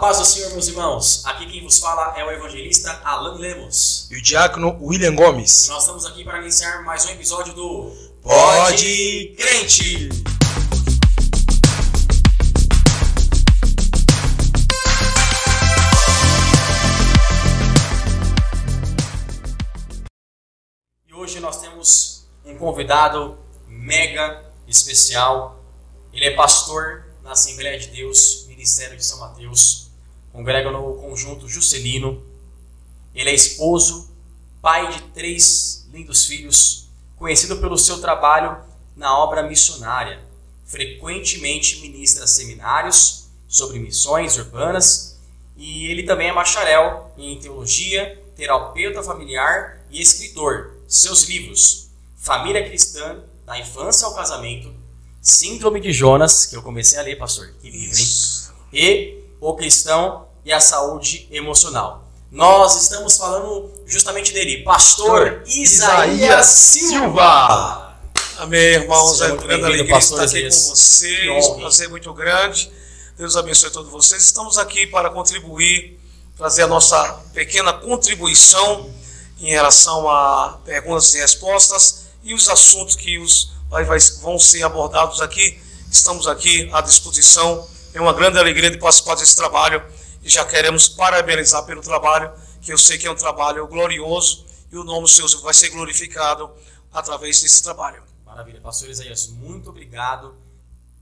paz do Senhor, meus irmãos. Aqui quem vos fala é o evangelista Alan Lemos. E o diácono William Gomes. Nós estamos aqui para iniciar mais um episódio do Pode Crente! E hoje nós temos um convidado mega especial. Ele é pastor na Assembleia de Deus, Ministério de São Mateus. Congrega no Conjunto Juscelino. Ele é esposo, pai de 3 lindos filhos, conhecido pelo seu trabalho na obra missionária. Frequentemente ministra seminários sobre missões urbanas e ele também é bacharel em teologia, terapeuta familiar e escritor. Seus livros: Família Cristã, da Infância ao Casamento, Síndrome de Jonas, que eu comecei a ler, pastor, que livro, hein? E O Cristão e a Saúde Emocional. Nós estamos falando justamente dele, pastor Isaías Silva. Amém, irmãos. É uma grande alegria estar aqui com vocês. Um prazer muito grande. Deus abençoe todos vocês. Estamos aqui para contribuir, trazer a nossa pequena contribuição em relação a perguntas e respostas e os assuntos que vão ser abordados aqui. Estamos aqui à disposição. É uma grande alegria de participar desse trabalho e já queremos parabenizar pelo trabalho, que eu sei que é um trabalho glorioso e o nome do Senhor vai ser glorificado através desse trabalho. Maravilha. Pastor Isaías, muito obrigado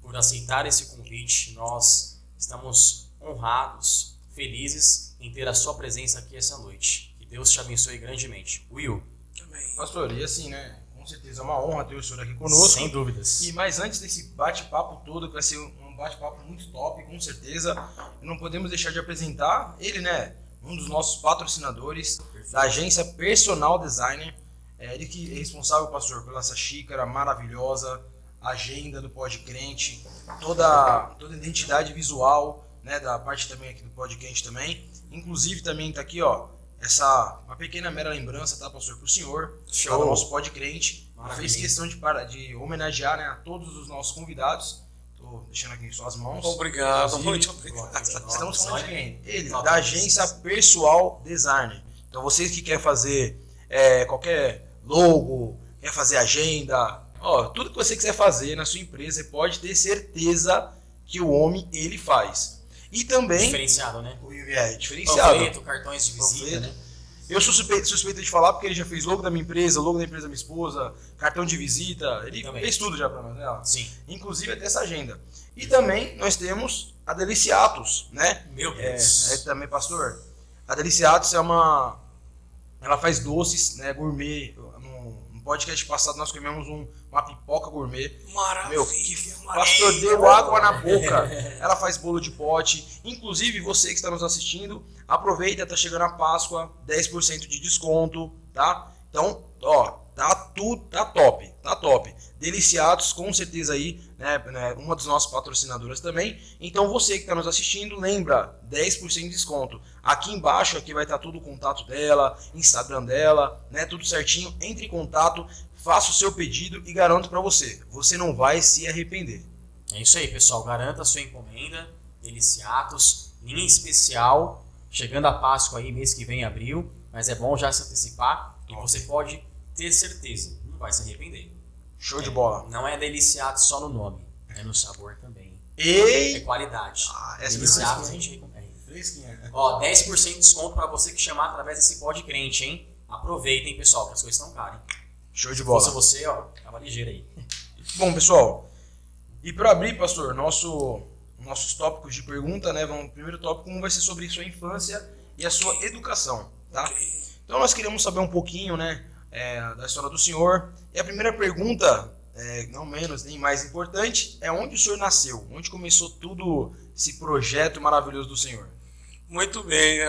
por por aceitar esse convite. Nós estamos honrados, felizes em ter a sua presença aqui essa noite. Que Deus te abençoe grandemente. Will. Amém. Pastor, e assim, né? Com certeza é uma honra ter o senhor aqui conosco. Sem dúvidas. Mas antes desse bate-papo todo, que vai ser um bate-papo muito top, com certeza, não podemos deixar de apresentar ele, né? Um dos nossos patrocinadores da agência Personal Designer. Ele que é responsável, pastor, pela essa xícara maravilhosa, agenda do Pod Crente, toda a identidade visual, né, da parte também aqui do Pod Crente também. Inclusive também tá aqui, ó, uma pequena mera lembrança, tá, pastor, pro senhor, do nosso Pod Crente. Fez questão de homenagear, né, a todos os nossos convidados. Tô deixando aqui em suas mãos. Obrigado, muito obrigado. Estamos falando de quem? Ele, da agência Pessoal Designer. Então vocês que querem fazer qualquer logo, quer fazer agenda, tudo que você quiser fazer na sua empresa, você pode ter certeza que o homem, ele faz. E também... Diferenciado, né? Diferenciado. Panfleto, cartões de visita, né? Eu sou suspeito de falar porque ele já fez logo da minha empresa, logo da empresa da minha esposa, cartão de visita, ele também fez tudo já para nós, né? Sim. Inclusive até essa agenda. E também nós temos a Deliciatos, né? Meu Deus. Também, pastor. A Deliciatos ela faz doces, né, gourmet. No podcast passado nós comemos uma pipoca gourmet. Maravilha. Pastor, deu água na boca. Ela faz bolo de pote. Inclusive, você que está nos assistindo, aproveita, tá chegando a Páscoa, 10% de desconto, tá? Então, tá top. Deliciados, com certeza aí, né, uma das nossas patrocinadoras também. Então, você que está nos assistindo, lembra, 10% de desconto. Aqui embaixo, aqui vai estar tudo o contato dela, Instagram dela, né, tudo certinho. Entre em contato, faça o seu pedido e garanto para você não vai se arrepender. É isso aí, pessoal. Garanta a sua encomenda, Deliciatos, linha especial, chegando a Páscoa aí, mês que vem, em abril, mas é bom já se antecipar e você pode ter certeza, não vai se arrepender. Show de bola. Não é Deliciatos só no nome, é no sabor também. E... É qualidade. Deliciatos a gente recomenda. Fresquinha. 10% de desconto para você que chamar através desse Pod Crente, hein? Aproveitem, pessoal, que as coisas estão caras, hein? Show de bola. Se fosse você, tava ligeiro aí. Bom, pessoal, e para abrir, pastor, nossos tópicos de pergunta, né? O primeiro tópico vai ser sobre sua infância e a sua educação, tá? Então nós queremos saber um pouquinho, né, da história do senhor. E a primeira pergunta, não menos nem mais importante, é onde o senhor nasceu? Onde começou tudo esse projeto maravilhoso do senhor? Muito bem,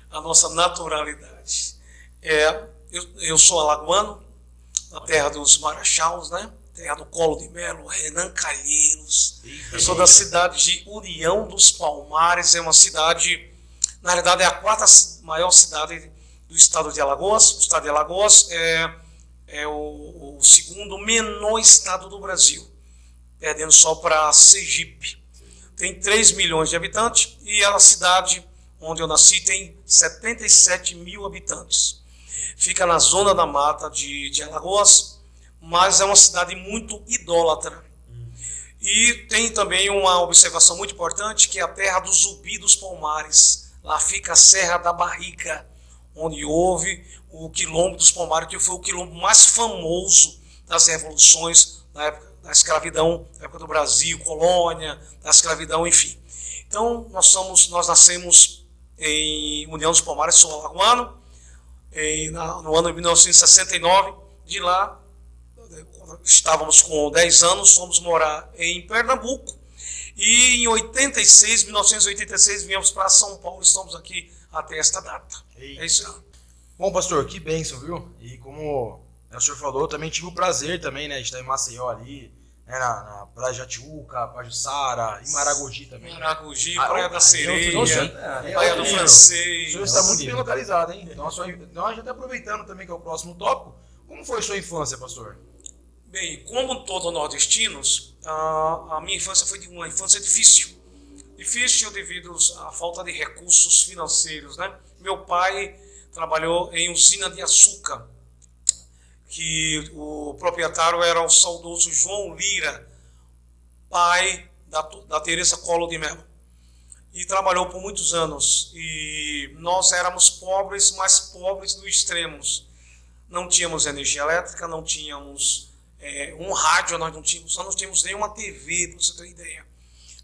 a nossa naturalidade. Eu sou alagoano, na terra dos Marachaus, né? Terra do Colo de Melo, Renan Calheiros. Eu sou da cidade de União dos Palmares, é uma cidade, na realidade é a quarta maior cidade do estado de Alagoas. O estado de Alagoas é o segundo menor estado do Brasil, perdendo só para Sergipe. Tem 3 milhões de habitantes e a cidade onde eu nasci tem 77 mil habitantes. Fica na zona da mata de Alagoas, mas é uma cidade muito idólatra. E tem também uma observação muito importante, que é a terra do Zumbi dos Palmares. Lá fica a Serra da Barriga, onde houve o Quilombo dos Palmares, que foi o quilombo mais famoso das revoluções na época da escravidão, na época do Brasil, colônia, da escravidão, enfim. Então, nós nascemos em União dos Palmares, sou alagoano, no ano de 1969. De lá, estávamos com 10 anos, fomos morar em Pernambuco. E em 1986, viemos para São Paulo, estamos aqui até esta data. É isso aí. Bom, pastor, que bênção, viu? E como o senhor falou, eu também tive o prazer também, né, de estar em Maceió ali, né, na Praia de Jatiuca, Pajuçara, em Maragogi também. Maragogi, Praia da Sereia, Praia do Francês. O senhor está muito bem localizado, hein? Então, já está aproveitando também que é o próximo tópico. Como foi sua infância, pastor? Bem, como todos nordestinos, a minha infância foi uma infância difícil. Difícil devido à falta de recursos financeiros, né? Meu pai trabalhou em usina de açúcar, que o proprietário era o saudoso João Lira, pai da Teresa Colo de Melo. E trabalhou por muitos anos. E nós éramos pobres, mas pobres do extremos. Não tínhamos energia elétrica, não tínhamos um rádio nós não tínhamos nem uma TV, para você ter ideia.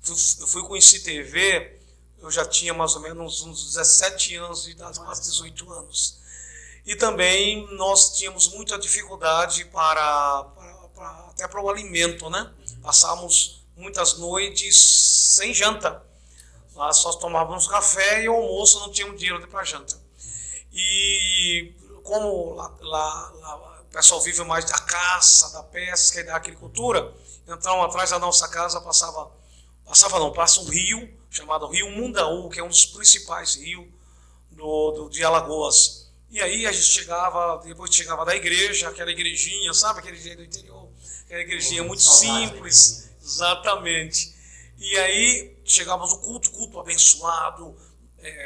Eu fui conhecer TV, eu já tinha mais ou menos uns 17 anos de idade, quase 18 anos. E também nós tínhamos muita dificuldade até para o alimento, né? Passávamos muitas noites sem janta. Lá só tomávamos café e o almoço não tínhamos dinheiro para janta. E como lá o pessoal vive mais da caça, da pesca e da agricultura, então atrás da nossa casa passa um rio chamado Rio Mundaú, que é um dos principais rios de Alagoas. E aí a gente depois chegava da igreja, aquela igrejinha, sabe aquele jeito do interior? Aquela igrejinha muito simples, exatamente. E aí chegávamos no culto abençoado,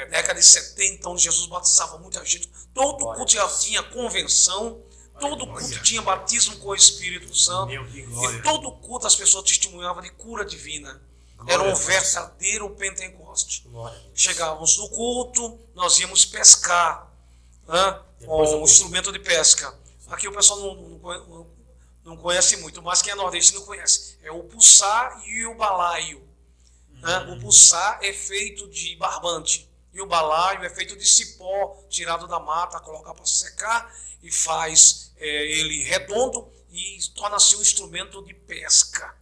década de 70, onde Jesus batizava muita gente. Todo culto já tinha convenção, todo culto tinha batismo com o Espírito Santo, e todo culto as pessoas testemunhavam de cura divina. Era um verdadeiro Pentecoste. Chegávamos no culto, nós íamos pescar, com um instrumento de pesca. Aqui o pessoal não conhece muito, mas quem é nordestino conhece. É o puçá e o balaio. O puçá é feito de barbante e o balaio é feito de cipó tirado da mata, colocar para secar e faz ele redondo e torna-se um instrumento de pesca.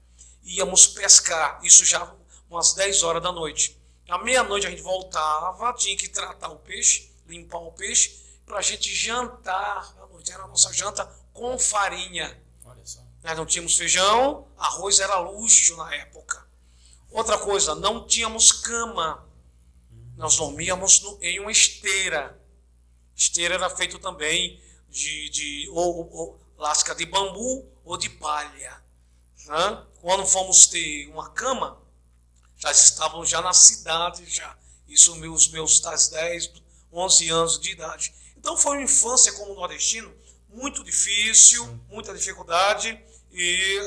Íamos pescar, isso já umas 10 horas da noite. À meia-noite a gente voltava, tinha que tratar o peixe, limpar o peixe, para a gente jantar à noite. Era a nossa janta com farinha. Olha só. Nós não tínhamos feijão, arroz era luxo na época. Outra coisa, não tínhamos cama. Nós dormíamos em uma esteira. Esteira era feito também ou lasca de bambu ou de palha. Quando fomos ter uma cama, já estávamos na cidade, isso meus 10, 11 anos de idade. Então foi uma infância como nordestino muito difícil, muita dificuldade, e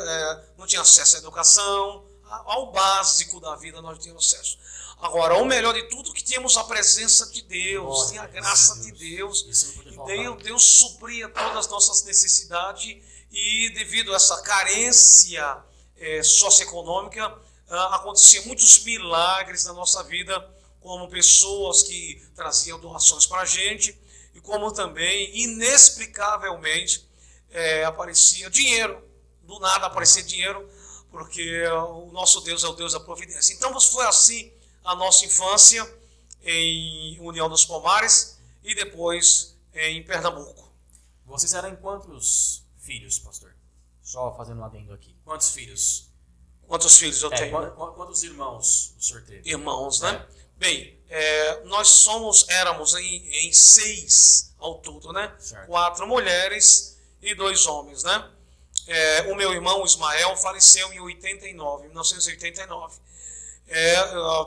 não tinha acesso à educação, ao básico da vida nós tínhamos acesso. Agora, o melhor de tudo é que tínhamos a presença de Deus, tinha a graça de Deus, e Deus supria todas as nossas necessidades, e devido a essa carência socioeconômica, aconteciam muitos milagres na nossa vida, como pessoas que traziam doações para a gente, e como também, inexplicavelmente, aparecia dinheiro. Do nada aparecia dinheiro, porque o nosso Deus é o Deus da providência. Então foi assim a nossa infância em União dos Palmares e depois em Pernambuco. Vocês eram quantos filhos, pastor? Só fazendo um adendo aqui. Quantos filhos? Quantos filhos eu tenho? Quantos irmãos o senhor teve? Irmãos, né? Bem, nós éramos em 6 ao todo, né? Certo. 4 mulheres e 2 homens, né? O meu irmão Ismael faleceu em 1989.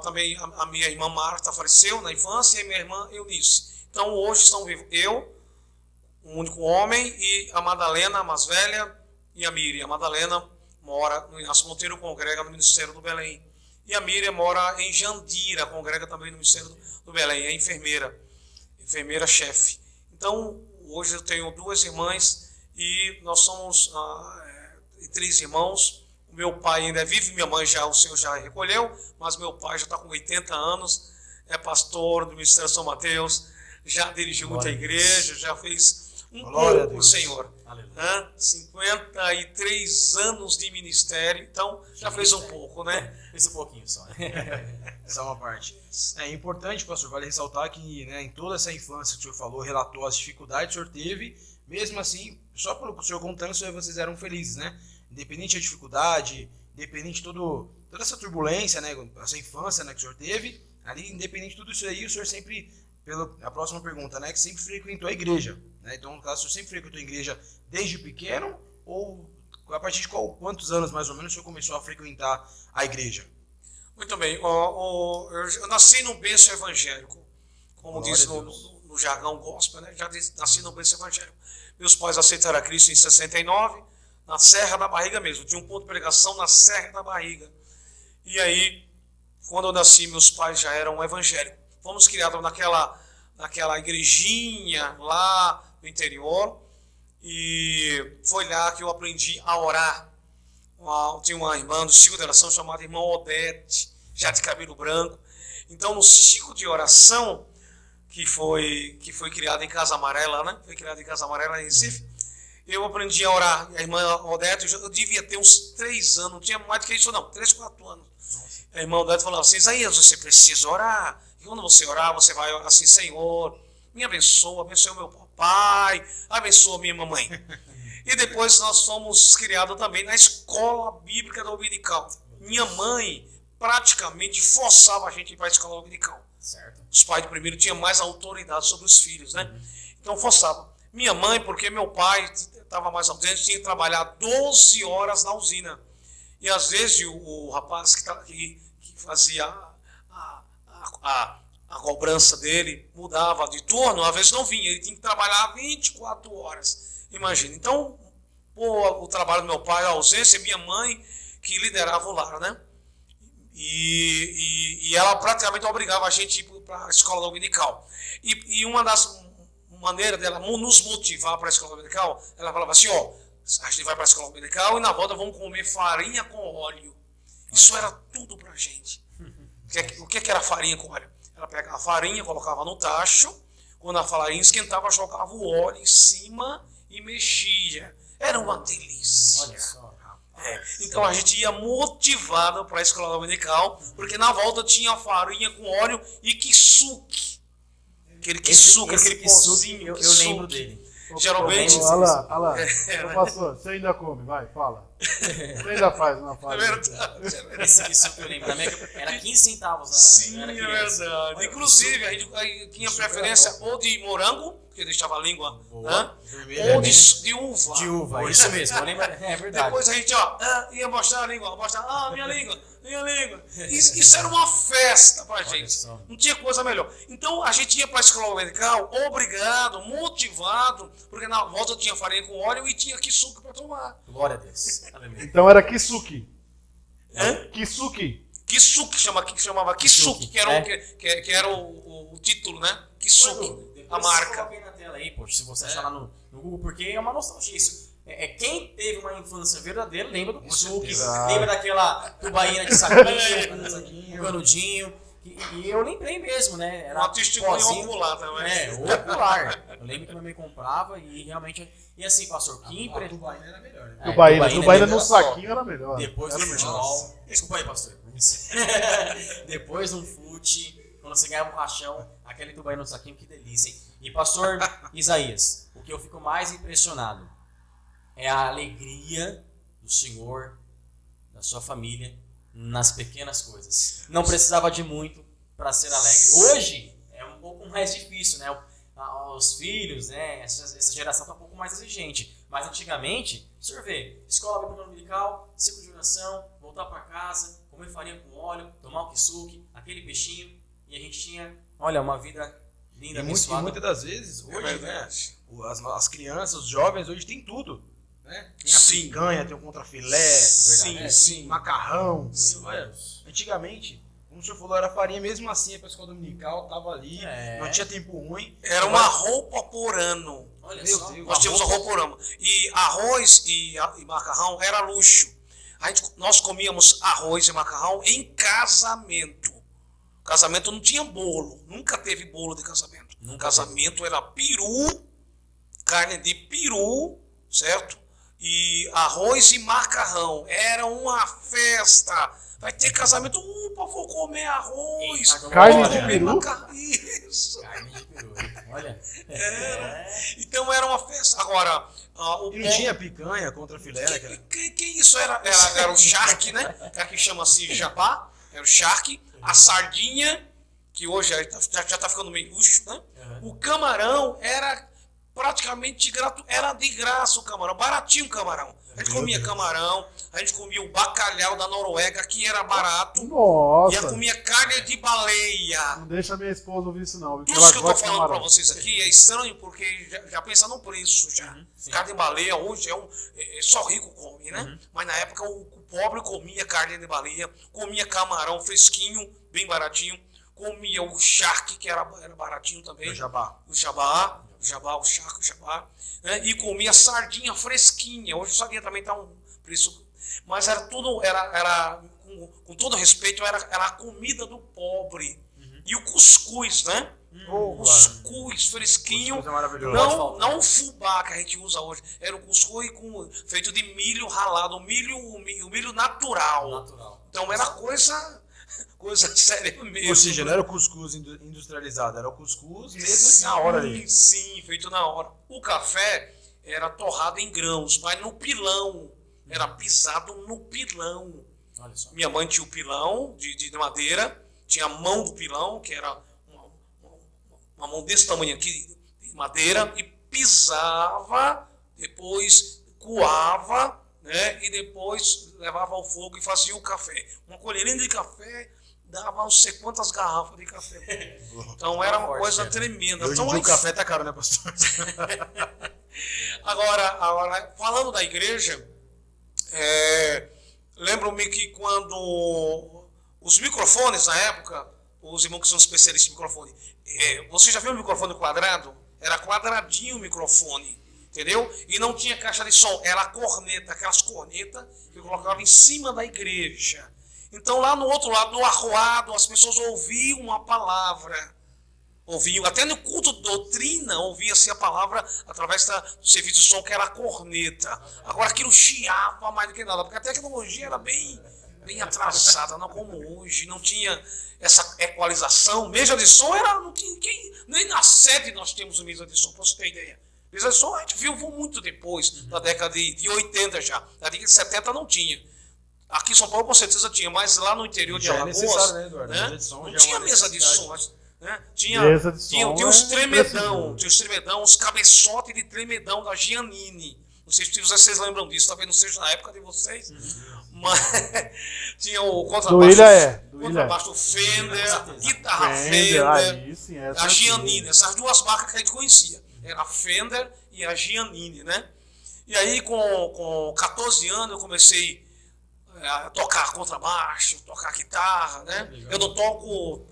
Também a minha irmã Marta faleceu na infância e minha irmã Eunice. Então hoje estão vivos eu, um único homem, e a Madalena, a mais velha, e a Miriam. A Madalena mora no Inácio Monteiro, congrega no Ministério do Belém. E a Miriam mora em Jandira, congrega também no Ministério do Belém, é enfermeira-chefe. Então, hoje eu tenho 2 irmãs e nós somos 3 irmãos. O meu pai ainda vive, minha mãe o senhor já recolheu, mas meu pai já está com 80 anos, é pastor do Ministério São Mateus, já dirigiu muita igreja, já fez pouco o Senhor. 53 anos de ministério, então já fez um pouco, né? Fez um pouquinho só. Essa é uma parte. É importante, pastor, vale ressaltar que, né, em toda essa infância que o senhor falou, relatou as dificuldades que o senhor teve, mesmo assim, só pelo que o senhor contando, vocês eram felizes, né? Independente da dificuldade, independente de toda essa turbulência, né, essa infância, né, que o senhor teve, ali, independente de tudo isso aí, o senhor sempre, a próxima pergunta, né, que sempre frequentou a igreja, né? Então, no caso, o senhor sempre frequentou a igreja desde pequeno, ou a partir de quantos anos, mais ou menos, o senhor começou a frequentar a igreja? Muito bem, eu nasci no berço evangélico, como diz no jargão gospel, né? Já nasci no berço evangélico. Meus pais aceitaram a Cristo em 69, na Serra da Barriga mesmo, tinha um ponto de pregação na Serra da Barriga. E aí, quando eu nasci, meus pais já eram evangélicos. Fomos criados naquela igrejinha lá no interior, E foi lá que eu aprendi a orar. Tinha uma irmã do ciclo de oração chamada irmã Odete, já de cabelo branco. Então, no ciclo de oração, que foi criado em Casa Amarela, né? Foi criado em Casa Amarela, em Recife. Eu aprendi a orar. A irmã Odete, eu devia ter uns 3 anos, não tinha mais do que isso não, 3, 4 anos. Nossa. A irmã Odete falava assim, Isaías, você precisa orar. E quando você orar, você vai orar assim, Senhor, me abençoa, abençoa meu papai, abençoa minha mamãe. E depois nós fomos criados também na escola bíblica dominical. Minha mãe praticamente forçava a gente a ir para a escola dominical. Certo. Os pais de primeiro tinham mais autoridade sobre os filhos, né? Então forçava. Minha mãe, porque meu pai estava mais ausente, tinha que trabalhar 12 horas na usina. E às vezes o rapaz que fazia a cobrança dele mudava de turno, às vezes não vinha, ele tinha que trabalhar 24 horas. Imagina. Então, o trabalho do meu pai, a ausência, minha mãe que liderava o lar, né? E ela praticamente obrigava a gente a ir para a escola dominical. E uma das maneiras dela nos motivar para a escola dominical, ela falava assim, ó, a gente vai para a escola dominical e na volta vamos comer farinha com óleo. Isso era tudo para a gente. O que era farinha com óleo? Ela pegava a farinha, colocava no tacho, quando a farinha esquentava, jogava o óleo em cima e mexia. Era uma delícia. Olha só. Então a gente ia motivado para a escola dominical, porque na volta tinha farinha com óleo e kisuke. Aquele kisuke, aquele pozinho. Eu lembro dele. Geralmente. Olha lá. Pastor, você ainda come, vai, fala. Você ainda faz uma farinha. É verdade. Esse kisuke eu lembro. Era 15 centavos. Sim, é verdade. Inclusive, a gente tinha preferência ou de morango, porque deixava a língua, né? Ou de uva. De uva, isso mesmo. Eu lembro, é verdade. Depois a gente ia mostrar a língua, minha língua. Isso era uma festa pra gente. Não tinha coisa melhor. Então a gente ia para a escola dominical obrigado, motivado, porque na volta tinha farinha com óleo e tinha kisuke para tomar. Glória a Deus. Então era kisuke. Kisuke. Kisuke, chamava Kisuke, que era o título, né? Kisuke, a marca. Coloquei na tela aí, poxa, se você achar lá no Google, porque é uma nostalgia isso. Quem teve uma infância verdadeira lembra do kisuke, lembra daquela tubaína de saquinho, canudinho. E eu lembrei mesmo, né? Era uma testemunha ocular também. Ocular. Eu lembro que minha mãe comprava e realmente... E assim, pastor, que A tubaína era melhor, né? Tubaína no saquinho era melhor. Depois do futebol... Desculpa aí, pastor. Depois do fute, quando você ganhava um rachão, aquele tubaína no saquinho, que delícia, hein? E pastor Isaías, o que eu fico mais impressionado é a alegria do Senhor, da sua família, nas pequenas coisas. Não precisava de muito para ser alegre. Hoje é um pouco mais difícil, né? Os filhos, né? Essa geração está um pouco mais exigente. Mas antigamente, o senhor vê, escola bíblica dominical, ciclo de oração, voltar para casa, comer farinha com óleo, tomar o kisuke, aquele peixinho, e a gente tinha, olha, uma vida linda, abençoada. E muitas das vezes, hoje, né, as crianças, os jovens, hoje tem tudo. Né? Tem a picanha, tem o contrafilé, tem macarrão. Antigamente, como o senhor falou, era farinha, mesmo assim a escola dominical tava ali, não tinha tempo ruim. Era uma roupa por ano. Olha Meu só, Deus, nós tínhamos uma roupa por ano. E arroz e macarrão era luxo. Nós comíamos arroz e macarrão em casamento. Casamento não tinha bolo, nunca teve bolo de casamento. Casamento era peru, carne de peru, certo? E arroz e macarrão. Era uma festa. Vai ter casamento. Vou comer arroz. Carne de peru? Isso. Carne de peru. Olha. Então era uma festa. Agora, e não tinha picanha contra filé, né? Que isso? Era o charque, né? Que aqui chama-se jabá. Era o charque. A sardinha, que hoje já está ficando meio luxo, né? O camarão era praticamente era de graça o camarão, baratinho o camarão. A gente comia camarão, a gente comia o bacalhau da Noruega, que era barato. Nossa! E comia carne de baleia. Não deixa minha esposa ouvir isso não. Tudo isso que eu tô falando para vocês aqui é estranho, porque já pensa no preço já. Carne de baleia hoje só rico come, né? Mas na época o pobre comia carne de baleia, comia camarão fresquinho, bem baratinho. Comia o charque, que era baratinho também. O jabá. O jabá. jabá, o charco, o jabá, né? E comia sardinha fresquinha. Hoje a sardinha também está um preço, mas era tudo, com todo respeito, era a comida do pobre. E o cuscuz, né? O cuscuz fresquinho, Cuscuz é não o fubá que a gente usa hoje, era o cuscuz feito de milho ralado, o milho natural. Então era coisa séria mesmo. Ou seja, não era o cuscuz industrializado, era o cuscuz mesmo na hora ali. Sim, feito na hora. O café era torrado em grãos, mas no pilão. Era pisado no pilão. Olha só. Minha mãe tinha o pilão de madeira, tinha a mão do pilão, que era uma mão desse tamanho aqui, de madeira, e pisava, depois coava, né, e depois levava ao fogo e fazia o café. Uma colherinha de café dava não sei quantas garrafas de café. Então era uma coisa tremenda. Hoje em dia o café tá caro, né, pastor? Agora, falando da igreja, lembro-me que quando os microfones na época, os irmãos que são especialistas em microfone, você já viu um microfone quadrado? Era quadradinho o microfone, entendeu? E não tinha caixa de som, era corneta, aquelas cornetas que eu colocava em cima da igreja. Então lá no outro lado, no arruado, as pessoas ouviam uma palavra. Ouviam, até no culto de doutrina, ouvia-se a palavra através do serviço de som, que era a corneta. Agora aquilo chiava mais do que nada, porque a tecnologia era bem atrasada, não como hoje, não tinha essa equalização. Mesa de som não tinha, nem na sede nós temos mesa de som, para você ter ideia. Mesa de som a gente viu muito depois, da década de 80 já. Na década de 70 não tinha. Aqui em São Paulo com certeza tinha, mas lá no interior de Alagoas, né, Eduardo? Né? Não tinha mesa de som. Né? Tinha os tremedão, os cabeçotes de tremedão da Giannini. Não sei se vocês lembram disso, talvez não seja na época de vocês. Mas tinha o contrabaixo Fender, guitarra Fender, a Giannini. Essas duas marcas que a gente conhecia. Era a Fender e a Giannini, né? E aí com 14 anos eu comecei a tocar contrabaixo, tocar guitarra, né? Eu não toco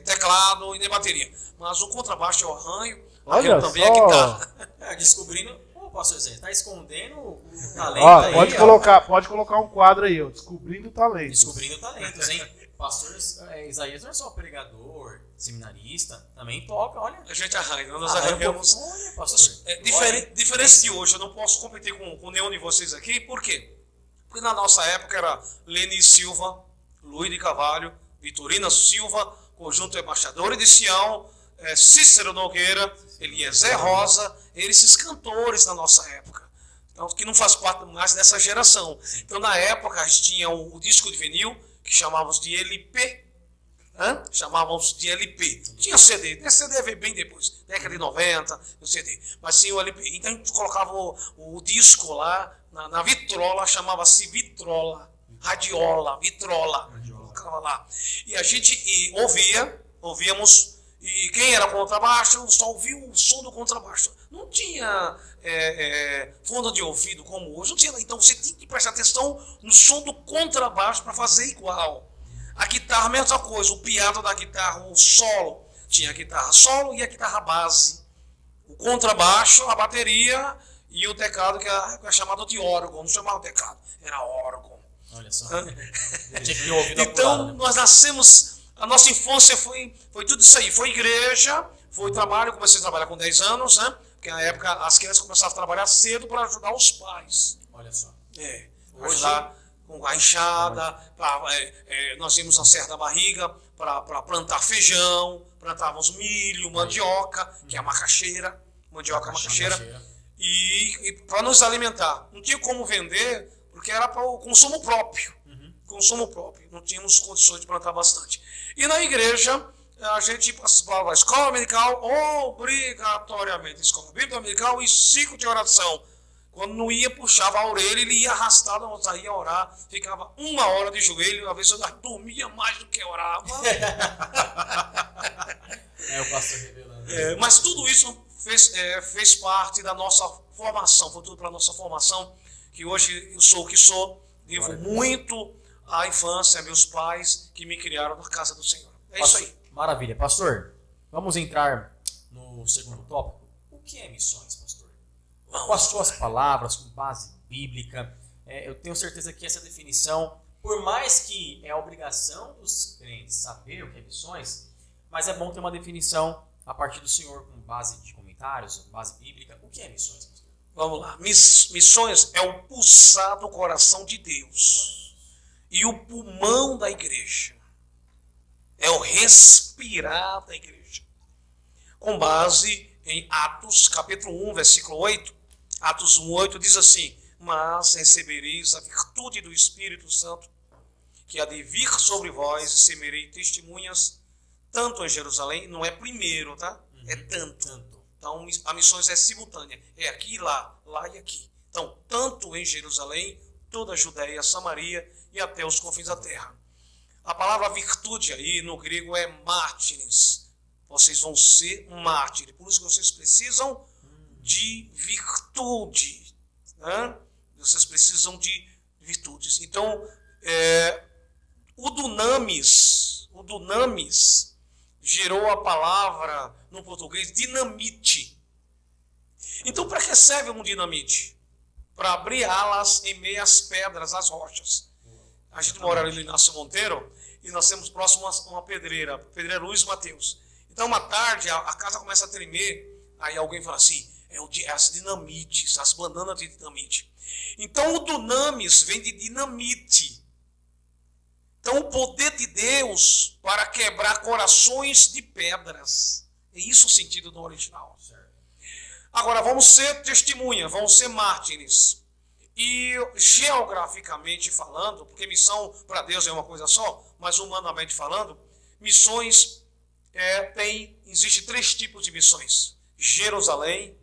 teclado e nem bateria, mas o contrabaixo eu arranho, olha também a guitarra. Descobrindo, pastor Zé, tá escondendo o talento aí. Pode colocar um quadro aí, ó, descobrindo talentos. Descobrindo talentos, hein? Pastor Isaías não é só pregador, seminarista, também toca, olha. A gente arranha, nós arranhamos. Olha, pastor. Diferente de hoje, eu não posso competir com nenhum de vocês aqui, por quê? Porque na nossa época era Leni Silva, Luiz de Carvalho, Vitorina Silva, Conjunto Embaixadores de Sião, Cícero Nogueira, Eliezer Rosa, esses cantores na nossa época. Então, que não faz parte mais dessa geração. Então, na época, a gente tinha o disco de vinil, que chamávamos de LP. Chamávamos de LP. Tinha CD. Esse CD veio bem depois, década de 90, o CD. Mas tinha o LP. Então, a gente colocava o disco lá, na vitrola, chamava-se vitrola. Radiola, vitrola. Colocava lá. E a gente ouvíamos. E quem era contrabaixo só ouvia o som do contrabaixo. Não tinha fundo de ouvido como hoje. Não tinha, então você tinha que prestar atenção no som do contrabaixo para fazer igual. A guitarra, a mesma coisa. O piano da guitarra, o solo. Tinha a guitarra solo e a guitarra base. O contrabaixo, a bateria e o teclado, que é chamado de órgão. Não chamava teclado, era órgão. Olha só. Então, nós nascemos... A nossa infância foi tudo isso aí. Foi igreja, foi trabalho. Comecei a trabalhar com 10 anos, né? Porque na época as crianças começavam a trabalhar cedo para ajudar os pais. Olha só. Ajudar com a enxada. Nós íamos na Serra da Barriga para plantar feijão, plantávamos milho, mandioca, que é a macaxeira. Mandioca, macaxeira. E para nos alimentar. Não tinha como vender, porque era para o consumo próprio. Consumo próprio, não tínhamos condições de plantar bastante. E na igreja, a gente participava da escola dominical, obrigatoriamente, escola bíblica dominical e ciclo de oração. Quando não ia, puxava a orelha, ele ia arrastado, nós ia orar, ficava 1 hora de joelho, uma vez eu dormia mais do que orava. O pastor revelando. Mas tudo isso fez parte da nossa formação, foi tudo para a nossa formação, que hoje eu sou o que sou, devo muito a infância, meus pais que me criaram na casa do Senhor. Isso aí. Maravilha. Pastor, vamos entrar no segundo tópico. O que é missões, pastor? Vamos. Com as suas palavras, com base bíblica, eu tenho certeza que essa definição, por mais que é a obrigação dos crentes saber o que é missões, mas é bom ter uma definição a partir do Senhor, com base de comentários, base bíblica. O que é missões, pastor? Vamos lá. Missões é o pulsar do coração de Deus e o pulmão da igreja. É o respirar da igreja. Com base em Atos, capítulo 1, versículo 8. Atos 1, 8 diz assim: mas recebereis a virtude do Espírito Santo, que há de vir sobre vós, e semerei testemunhas, tanto em Jerusalém, não é primeiro, tá? É tanto. Então, a missões é simultânea. É aqui, lá e aqui. Então, tanto em Jerusalém, toda a Judéia, Samaria e até os confins da terra. A palavra virtude aí no grego é mártires. Vocês vão ser mártires. Por isso que vocês precisam de virtude. Né? Vocês precisam de virtudes. Então, o dunamis gerou a palavra no português dinamite. Então, para que serve um dinamite? Para abrir alas em meio às pedras, às rochas. A gente mora ali no Inácio Monteiro e nós temos próximo uma pedreira, pedreira Luiz Mateus. Então, uma tarde, a casa começa a tremer, aí alguém fala assim: é as dinamites, as bananas de dinamite. Então, o dunamis vem de dinamite. Então, o poder de Deus para quebrar corações de pedras. É isso o sentido do original. Agora, vamos ser testemunha, vamos ser mártires. E geograficamente falando, porque missão para Deus é uma coisa só, mas humanamente falando, missões existe 3 tipos de missões: Jerusalém,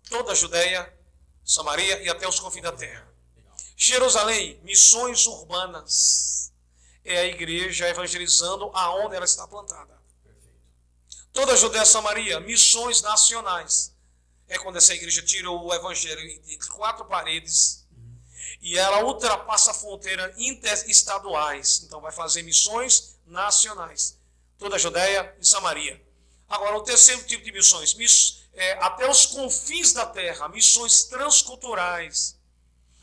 toda a Judéia, Samaria e até os confins da terra. Jerusalém, missões urbanas. É a igreja evangelizando aonde ela está plantada. Toda a Judéia e Samaria, missões nacionais. É quando essa igreja tira o evangelho entre 4 paredes e ela ultrapassa a fronteira interestaduais. Então vai fazer missões nacionais. Toda a Judéia e Samaria. Agora, o terceiro tipo de missões, até os confins da terra, missões transculturais.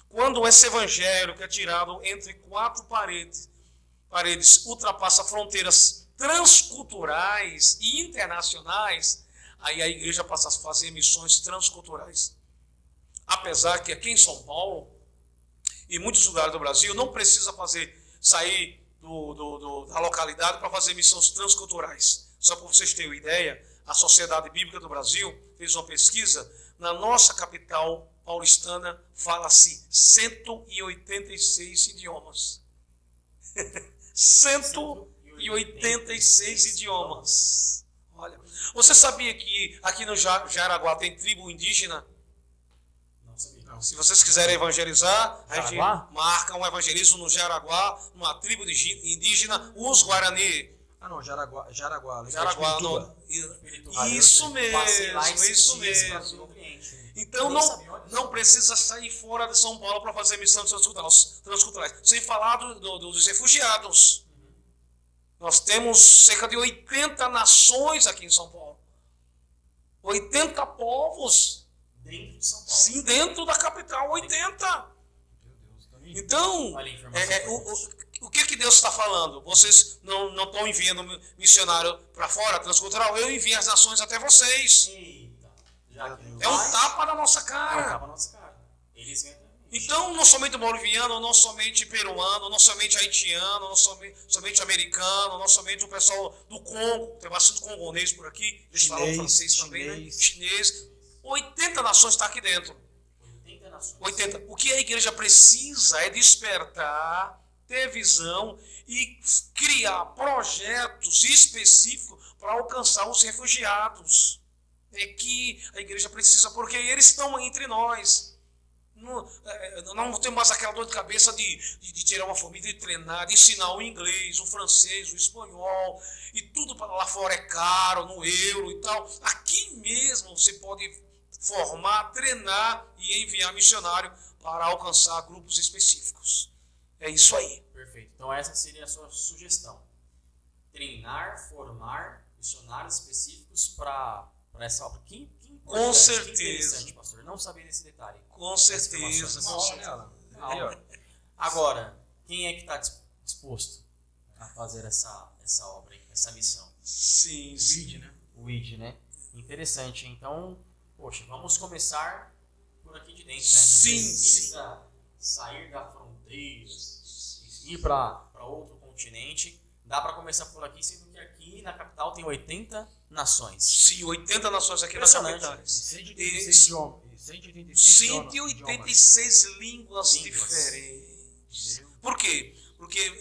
Quando esse evangelho que é tirado entre 4 paredes ultrapassa fronteiras transculturais e internacionais, aí a igreja passa a fazer missões transculturais. Apesar que aqui em São Paulo e muitos lugares do Brasil não precisa sair da localidade para fazer missões transculturais. Só para vocês terem uma ideia, a Sociedade Bíblica do Brasil fez uma pesquisa. Na nossa capital paulistana fala-se 186 idiomas. 186 idiomas. Olha, você sabia que aqui no Jaraguá tem tribo indígena? Não sabia. Não. Se vocês quiserem evangelizar, a gente marca um evangelismo no Jaraguá, numa tribo indígena, os Guarani. Ah, não, Jaraguá. Jaraguá, não. Isso mesmo. Então não precisa sair fora de São Paulo para fazer missões transculturais. Sem falar dos refugiados. Nós temos cerca de 80 nações aqui em São Paulo. 80 povos. Dentro de São Paulo. Sim, dentro da capital, 80. Então, o que Deus está falando? Vocês não estão enviando missionário para fora, transcultural? Eu envio as nações até vocês. Eita. É um tapa na nossa cara. É um tapa na nossa cara. Eles vêm. Então, não somente boliviano, não somente peruano, não somente haitiano, não somente americano, não somente o pessoal do Congo, tem bastante congonês por aqui, eles falam francês também, né? Chinês. 80 nações estão aqui dentro. 80 nações. 80. O que a igreja precisa é despertar, ter visão e criar projetos específicos para alcançar os refugiados. É que a igreja precisa, porque eles estão entre nós. Não temos mais aquela dor de cabeça de tirar uma família, de treinar, de ensinar o inglês, o francês, o espanhol, e tudo para lá fora é caro, no euro e tal. Aqui mesmo você pode formar, treinar e enviar missionário para alcançar grupos específicos. É isso aí. Perfeito. Então essa seria a sua sugestão. Treinar, formar missionários específicos para para essa obra. Com certeza. Que interessante, pastor. Não sabia desse detalhe. Com certeza. Agora, quem é que está disposto a fazer essa obra, essa missão? Sim, sim. O ID, né? Interessante. Então, poxa, vamos começar por aqui de dentro, né? Não precisa sair da fronteira, ir para outro continente. Dá para começar por aqui, sendo que aqui na capital tem 80 nações. Sim, 80 nações aqui na capital. 186 línguas diferentes. Por quê? Porque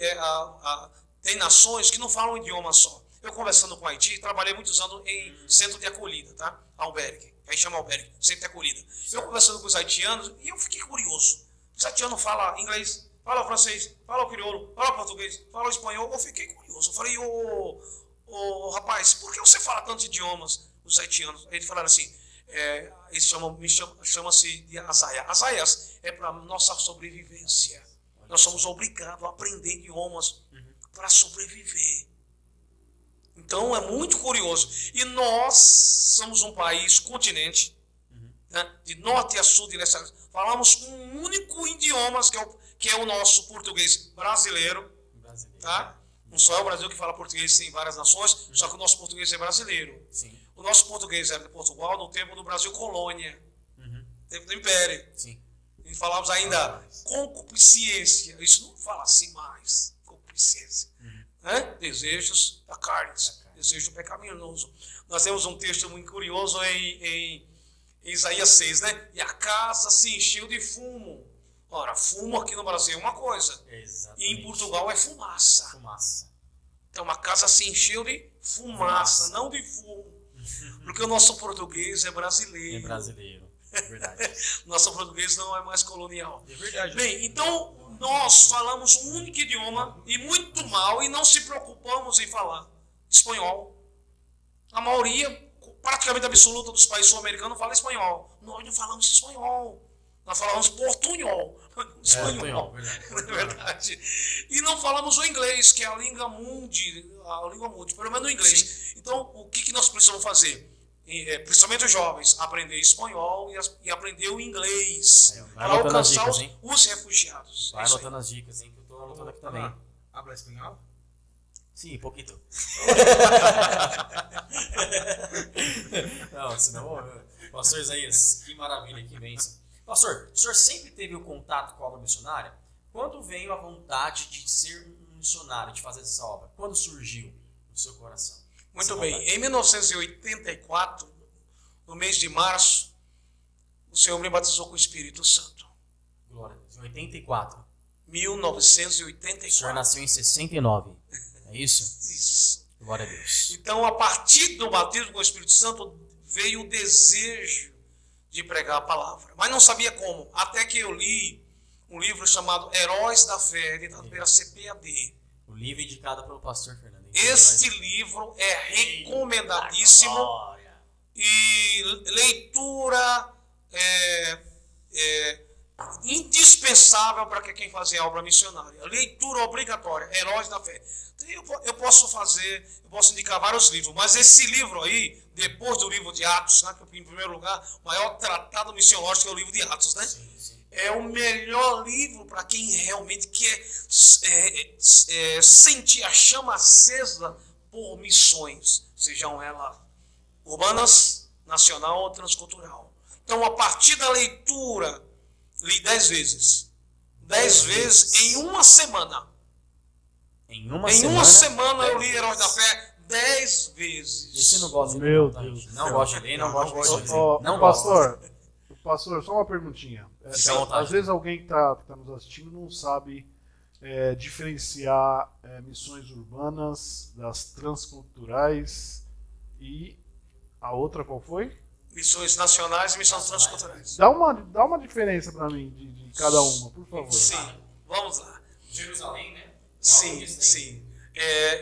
tem nações que não falam um idioma só. Eu conversando com o Haiti, trabalhei muitos anos em centro de acolhida, tá? Albergue. Aí chama albergue, centro de acolhida. Eu conversando com os haitianos e eu fiquei curioso. Os haitianos falam inglês, falam francês, falam crioulo, falam português, falam espanhol. Eu fiquei curioso. Eu falei, rapaz, por que você fala tantos idiomas, os haitianos? Aí eles falaram assim, eles chama-se de azaias. Azaias é para nossa sobrevivência. Nós somos obrigados a aprender idiomas para sobreviver. Então é muito curioso. E nós somos um país, continente, né, de norte a sul, de leste a oeste. Falamos um único idioma, que é o nosso português brasileiro. Tá? Não só é o Brasil que fala português em várias nações, só que o nosso português é brasileiro. Sim. O nosso português era de Portugal no tempo do Brasil colônia, tempo do Império. Sim. E falávamos ainda concupiscência. Isso não fala assim mais. Concupiscência. Desejos da carne. Desejo pecaminoso. Nós temos um texto muito curioso em Isaías 6, né? E a casa se encheu de fumo. Ora, fumo aqui no Brasil é uma coisa. Exatamente. E em Portugal é fumaça. Fumaça. Então a casa se encheu de fumaça, não de fumo. Porque o nosso português é brasileiro. É brasileiro. É verdade. Nosso português não é mais colonial. É verdade. Bem, então nós falamos um único idioma e muito mal e não se preocupamos em falar espanhol. A maioria, praticamente absoluta dos países sul-americanos fala espanhol. Nós não falamos espanhol. Nós falamos portunhol. Espanhol. É verdade. E não falamos o inglês, que é a língua mundi, pelo menos o inglês. Sim. Então, o que nós precisamos fazer? Principalmente os jovens, aprender espanhol e aprender o inglês para alcançar os refugiados. Vai anotando as dicas, hein, que eu estou anotando aqui também. Habla espanhol? Sim, pouquito. Não, senão... Pastor Isaías, que maravilha, que bênção. Pastor, o senhor sempre teve o contato com a obra missionária? Quando veio a vontade de ser um missionário, de fazer essa obra? Quando surgiu no seu coração? Muito bem. Em 1984, no mês de março, o Senhor me batizou com o Espírito Santo. Glória a Deus. Em 84. 1984. O senhor nasceu em 69. É isso? Isso. Glória a Deus. Então, a partir do batismo com o Espírito Santo, veio o desejo de pregar a palavra. Mas não sabia como. Até que eu li um livro chamado Heróis da Fé, editado pela CPAD. O livro indicado pelo pastor Fernando. Este livro é recomendadíssimo. E leitura indispensável para quem fazer a obra missionária. Leitura obrigatória. Heróis da Fé. Eu posso indicar vários livros, mas esse livro aí, depois do livro de Atos, né, que em primeiro lugar, o maior tratado missiológico é o livro de Atos, né? Sim. É o melhor livro para quem realmente quer sentir a chama acesa por missões, sejam elas urbanas, nacional ou transcultural. Então, a partir da leitura, li 10 vezes. 10 vezes em uma semana. Em uma semana eu li Heróis da Fé 10 vezes. E você não gosta de ler? Meu Deus. Não gosta de ler, não gosta de ler. Não, pastor, só uma perguntinha. Às vezes alguém que está nos assistindo não sabe diferenciar missões urbanas das transculturais e a outra qual foi? Missões nacionais e missões transculturais. Dá uma diferença para mim de cada uma, por favor. Sim, vamos lá. Jerusalém, né? Sim.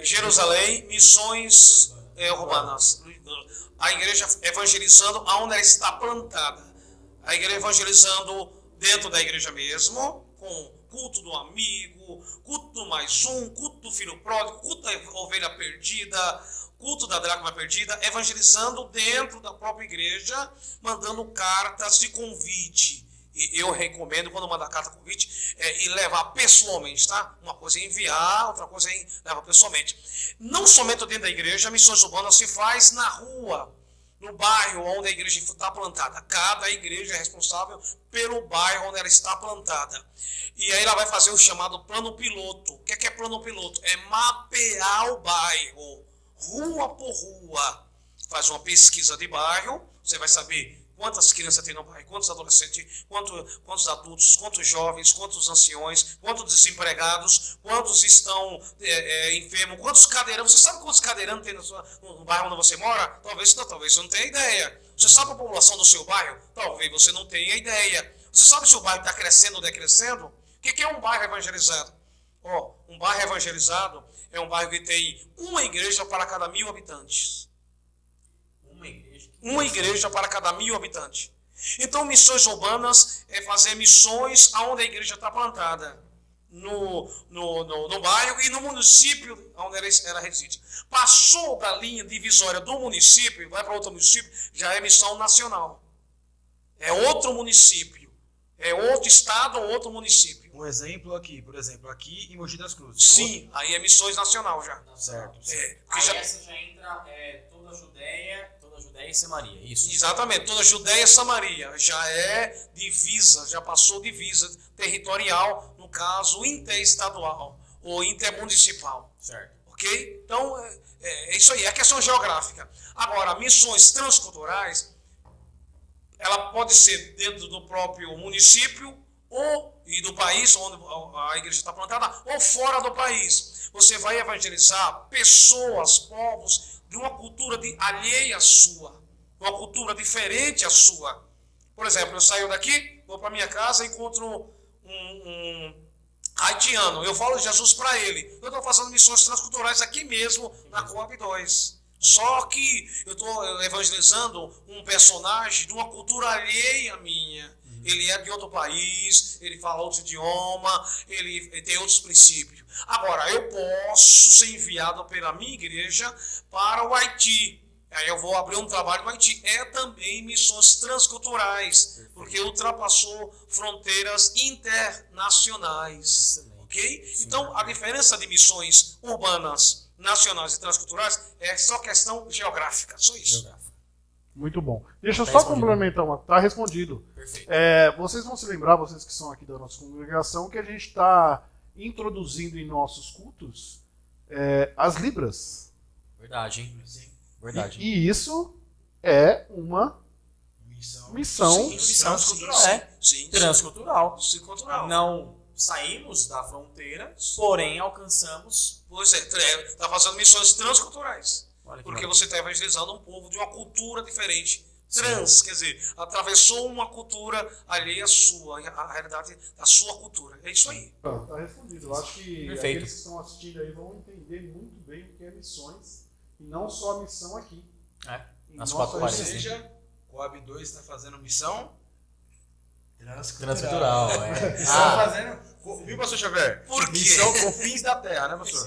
Jerusalém, missões urbanas. A igreja evangelizando aonde ela está plantada. A igreja evangelizando dentro da igreja mesmo, com culto do amigo, culto do mais um, culto do filho pródigo, culto da ovelha perdida, culto da dracma perdida, evangelizando dentro da própria igreja, mandando cartas de convite. E eu recomendo, quando mandar carta de convite, e levar pessoalmente, tá? Uma coisa é enviar, outra coisa é levar pessoalmente. Não somente dentro da igreja, missões urbanas se faz na rua, no bairro onde a igreja está plantada. Cada igreja é responsável pelo bairro onde ela está plantada. E aí ela vai fazer o chamado plano piloto. O que é plano piloto? É mapear o bairro, rua por rua. Faz uma pesquisa de bairro, você vai saber quantas crianças tem no bairro, quantos adolescentes, quantos adultos, quantos jovens, quantos anciões, quantos desempregados, quantos estão enfermos, quantos cadeirantes. Você sabe quantos cadeirantes tem no bairro onde você mora? Talvez você não tenha ideia. Você sabe a população do seu bairro? Talvez você não tenha ideia. Você sabe se o bairro está crescendo ou decrescendo? O que é um bairro evangelizado? Um bairro evangelizado é um bairro que tem uma igreja para cada 1.000 habitantes. Uma igreja para cada 1.000 habitantes. Então, missões urbanas é fazer missões onde a igreja está plantada. No bairro e no município onde ela reside. Passou da linha divisória do município, vai para outro município, já é missão nacional. É outro município. É outro estado ou outro município. Um exemplo aqui, por exemplo, aqui em Mogi das Cruzes. Sim, aí é missões nacional já. Certo. Aí essa já entra toda a Judéia e Samaria, isso? Exatamente, toda a Judéia e Samaria já é divisa, já passou divisa territorial, no caso interestadual ou intermunicipal. Certo. Ok? Então, é isso aí, é a questão geográfica. Agora, missões transculturais, ela pode ser dentro do próprio município e do país onde a igreja está plantada, ou fora do país. Você vai evangelizar pessoas, povos, de uma cultura alheia à sua, uma cultura diferente à sua. Por exemplo, eu saio daqui, vou para minha casa e encontro um haitiano. Eu falo de Jesus para ele. Eu estou fazendo missões transculturais aqui mesmo, na Coab 2. Só que eu estou evangelizando um personagem de uma cultura alheia à minha. Ele é de outro país, ele fala outro idioma, ele tem outros princípios. Agora, eu posso ser enviado pela minha igreja para o Haiti. Aí eu vou abrir um trabalho no Haiti. É também missões transculturais, porque ultrapassou fronteiras internacionais. Ok? Então, a diferença de missões urbanas, nacionais e transculturais é só questão geográfica. Só isso. Muito bom. Deixa eu só complementar uma. Está respondido. Perfeito. Vocês vão se lembrar, vocês que são aqui da nossa congregação, que a gente está introduzindo em nossos cultos as Libras. Verdade, hein? Sim. Verdade. E isso é uma missão transcultural. Transcultural. Transcultural. Não saímos da fronteira, porém alcançamos. Pois está fazendo missões transculturais. Porque você está evangelizando um povo de uma cultura diferente. Quer dizer, atravessou uma cultura alheia à sua, a realidade da sua cultura. É isso aí. Está respondido. Eu acho que aqueles que estão assistindo aí vão entender muito bem o que é missões. E não só a missão aqui. Nas 4 Ou seja, Coab 2 está fazendo missão transcultural. Viu, pastor Xavier? Por quê? Missão confins da terra, né, pastor?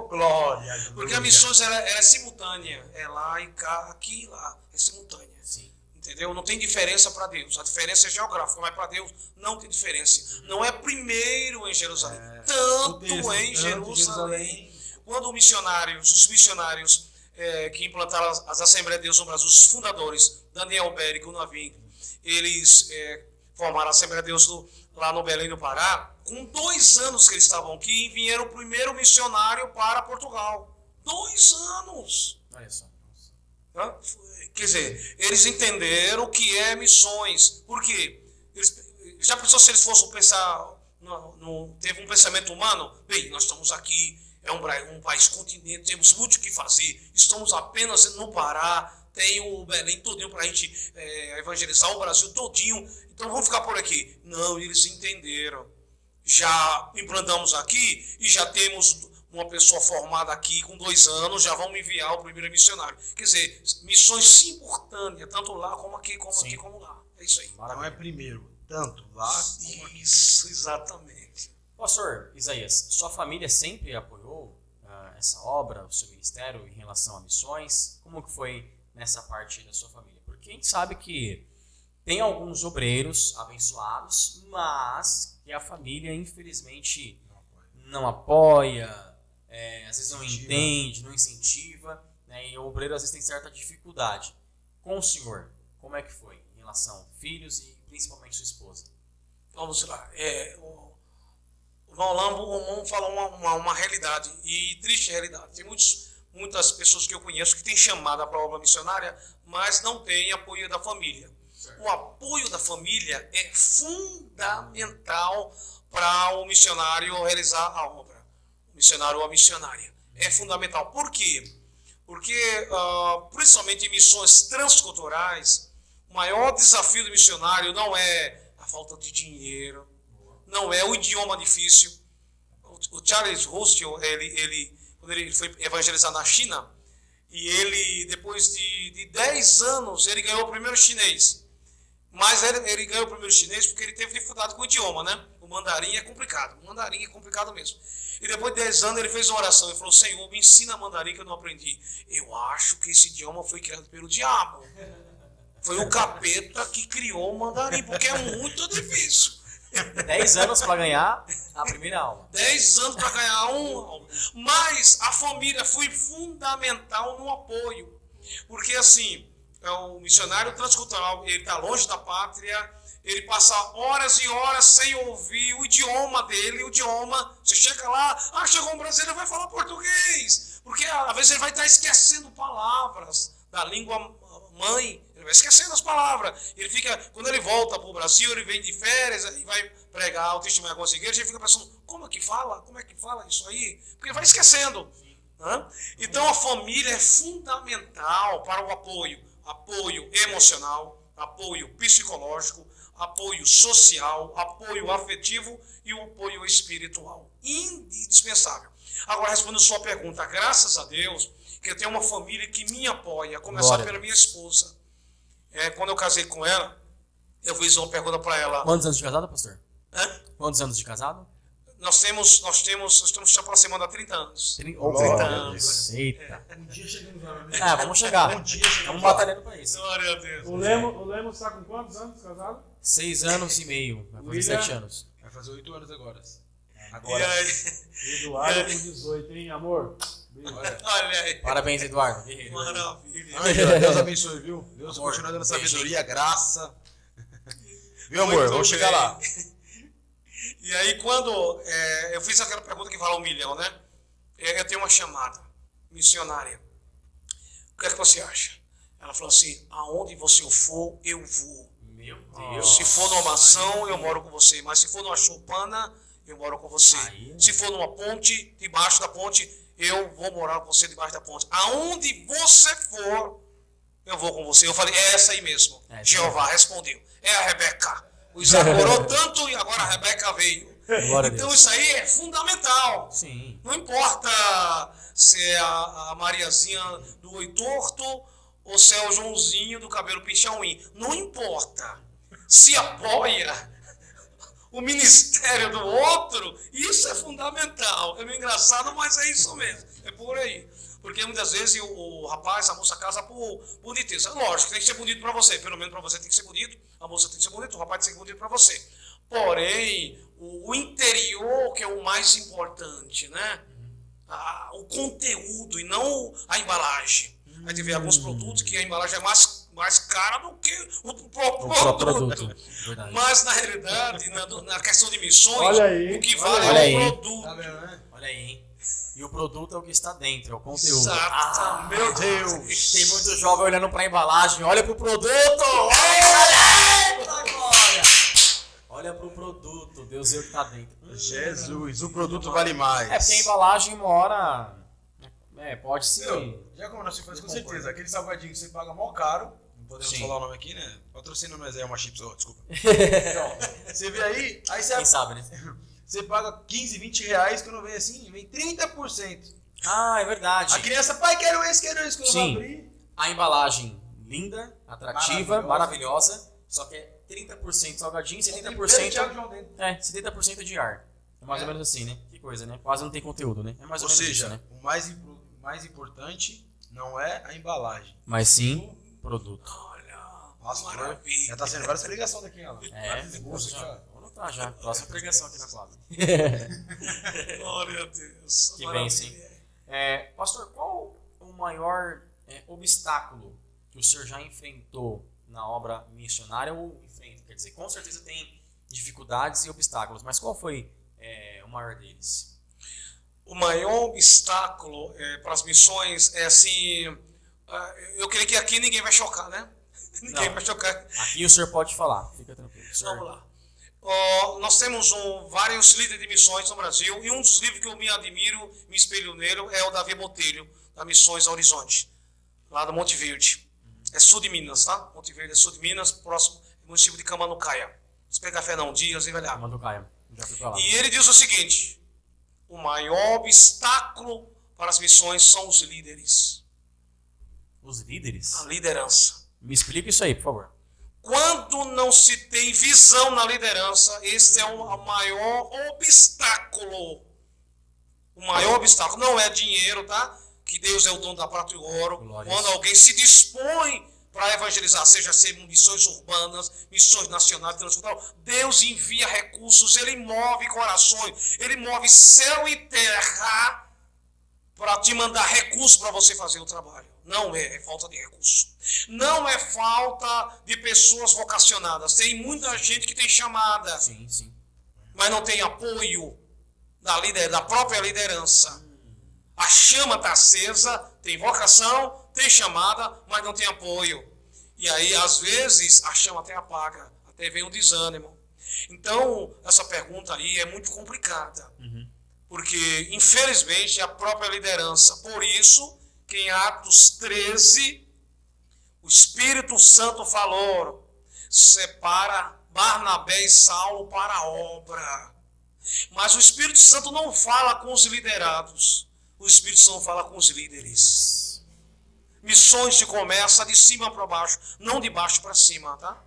Glória! Porque a missão ela é simultânea. É lá e cá, aqui e lá. É simultânea. Sim. Entendeu? Não tem diferença para Deus. A diferença é geográfica, mas para Deus não tem diferença. Não é primeiro em Jerusalém. Tanto em Jerusalém. Quando os missionários que implantaram as Assembleias de Deus no Brasil, os fundadores, Daniel Berry e Gunavim, eles formaram a Assembleia de Deus lá no Belém do Pará. Com 2 anos que eles estavam aqui, vieram o primeiro missionário para Portugal. 2 anos! Olha só. Quer dizer, eles entenderam o que é missões. Por quê? Já pensou se eles fossem pensar, teve um pensamento humano? Bem, nós estamos aqui, é um país continente, temos muito o que fazer, estamos apenas no Pará, tem o Belém todinho para a gente evangelizar o Brasil todinho, então vamos ficar por aqui. Não, eles entenderam. Já implantamos aqui e já temos uma pessoa formada aqui com 2 anos, já vamos enviar o primeiro missionário. Quer dizer, missões simultâneas, tanto lá como aqui, como lá. É isso aí. Não é primeiro, tanto lá como aqui. Isso, exatamente. Pastor Isaías, sua família sempre apoiou essa obra, o seu ministério em relação a missões? Como que foi nessa parte da sua família? Porque a gente sabe que tem alguns obreiros abençoados, mas que a família, infelizmente, não apoia, às vezes não entende, não incentiva, né? E o obreiro às vezes tem certa dificuldade. Com o senhor, como é que foi em relação a filhos e principalmente sua esposa? Vamos lá. O Lambo fala uma realidade, e triste realidade. Tem muitas pessoas que eu conheço que têm chamada para a obra missionária, mas não têm apoio da família. O apoio da família é fundamental para o missionário realizar a obra. O missionário ou a missionária. É fundamental. Por quê? Porque, principalmente em missões transculturais, o maior desafio do missionário não é a falta de dinheiro, não é o idioma difícil. O Charles Russell, quando ele foi evangelizar na China, e ele, depois de 10 anos, ele ganhou o primeiro chinês. Mas ele ganhou o primeiro chinês porque ele teve dificuldade com o idioma, né? O mandarim é complicado. O mandarim é complicado mesmo. E depois de 10 anos ele fez uma oração e falou: Senhor, me ensina mandarim que eu não aprendi. Eu acho que esse idioma foi criado pelo diabo. Foi o capeta que criou o mandarim, porque é muito difícil. 10 anos para ganhar a primeira aula. 10 anos para ganhar um. Mas a família foi fundamental no apoio. Porque assim, o missionário transcultural, ele está longe da pátria, ele passa horas e horas sem ouvir o idioma dele, você chega lá, chegou um brasileiro, vai falar português, porque às vezes ele vai estar esquecendo palavras da língua mãe, ele vai esquecendo as palavras, quando ele volta para o Brasil, ele vem de férias e vai pregar o testemunho com as igrejas, ele fica pensando, como é que fala isso aí? Porque vai esquecendo. Então a família é fundamental para o apoio emocional, apoio psicológico, apoio social, apoio afetivo e o apoio espiritual. Indispensável. Agora, respondendo sua pergunta, graças a Deus que eu tenho uma família que me apoia, a começar pela minha esposa. Quando eu casei com ela, eu fiz uma pergunta para ela. Quantos anos de casado, pastor? Quantos anos de casado? Nós estamos se aproximando há 30 anos. 30 anos. Eita. Um dia chegamos lá. Vamos chegar. Estamos batalhando para isso. Glória a Deus. O Lemos está com quantos anos casado? 6 anos e meio. Vai fazer 7 anos. Vai fazer 8 anos agora. E aí? Eduardo com 18, hein, amor? Olha aí. Parabéns, Eduardo. Maravilha. Deus abençoe, viu? Deus continua dando sabedoria, graça. Viu, amor? Vamos chegar lá. E aí, quando eu fiz aquela pergunta que vale 1 milhão, né? Eu tenho uma chamada missionária. O que é que você acha? Ela falou assim: aonde você for, eu vou. Meu Deus. Se for numa mansão, eu moro com você. Mas se for numa choupana, eu moro com você. Se for numa ponte, debaixo da ponte, eu vou morar com você debaixo da ponte. Aonde você for, eu vou com você. Eu falei: é essa aí mesmo. Jeová respondeu. É a Rebeca. O Isaac orou tanto e agora a Rebeca veio. Então isso aí é fundamental. Sim. Não importa se é a Mariazinha do olho torto ou se é o Joãozinho do cabelo pichauim. Não importa. Se apoia o ministério do outro, isso é fundamental. É meio engraçado, mas é isso mesmo. É por aí. Porque muitas vezes o rapaz, a moça casa por boniteza. Lógico, tem que ser bonito para você. Pelo menos para você tem que ser bonito. A moça tem que ser bonita, o rapaz tem que ser bonito para você. Porém, o interior que é o mais importante, né? O conteúdo e não a embalagem. Aí tem alguns produtos que a embalagem é mais cara do que o próprio produto. Mas na realidade, na questão de missões, o que vale é o produto. Olha aí, hein? E o produto é o que está dentro, é o conteúdo. Exato. Meu Deus! Tem muito jovem olhando para a embalagem. Olha para o produto! Olha para o produto. Deus vê o que está dentro. Jesus, o produto vale mais. Porque a embalagem, uma hora, pode ser. Já como nós faz com certeza. Aquele salgadinho que você paga mó caro. Não podemos falar o nome aqui, né? Patrocina nós é uma chips, desculpa. Então, você vê aí você... Quem sabe, né? Você paga 15, 20 reais, quando vem assim, vem 30%. É verdade. A criança, pai, quero esse, quando eu vou abrir. A embalagem linda, atrativa, maravilhosa, só que é 30% salgadinho e 70%... 70% de ar. É mais ou menos assim, né? coisa, né? Quase não tem conteúdo, né? É mais ou menos isso, né? O mais importante não é a embalagem, mas sim o produto. Nossa, maravilha. Já tá sendo várias pregações daqui, ó. Vou anotar já. Próxima pregação aqui na quadra. Glória a Deus. Que bem, sim. Pastor, qual o maior obstáculo que o senhor já enfrentou na obra missionária ou enfrenta? Quer dizer, com certeza tem dificuldades e obstáculos, mas qual foi o maior deles? O maior obstáculo para as missões é assim, eu creio que aqui ninguém vai chocar, né? Ninguém vai chocar. Aqui o senhor pode falar, fica tranquilo. Vamos lá. Nós temos vários líderes de missões no Brasil, e um dos livros que eu me admiro, me espelho nele, é o Davi Botelho, da Missões Horizonte, lá do Monte Verde. É sul de Minas, tá? Monte Verde é sul de Minas, próximo do município de Camanucaia. Se pegar Fernão Dias e vai lá. Camanucaia, já fui pra lá. E ele diz o seguinte: o maior obstáculo para as missões são os líderes. Os líderes? A liderança. Me explica isso aí, por favor. Quando não se tem visão na liderança, esse é o maior obstáculo. O maior obstáculo não é dinheiro, tá? Que Deus é o dono da prata e ouro. Quando alguém se dispõe para evangelizar, seja ser missões urbanas, missões nacionais, transculturais, Deus envia recursos, Ele move corações, Ele move céu e terra para te mandar recursos para você fazer o trabalho. Não é falta de recurso. Não é falta de pessoas vocacionadas. Tem muita gente que tem chamada. Sim, sim. Mas não tem apoio da própria liderança. A chama está acesa, tem vocação, tem chamada, mas não tem apoio. E aí, às vezes, a chama até apaga, até vem o desânimo. Então, essa pergunta aí é muito complicada. Porque, infelizmente, a própria liderança, por isso, que em Atos 13, o Espírito Santo falou: separa Barnabé e Saulo para a obra. Mas o Espírito Santo não fala com os liderados. O Espírito Santo fala com os líderes. Missões se começa de cima para baixo, não de baixo para cima, tá?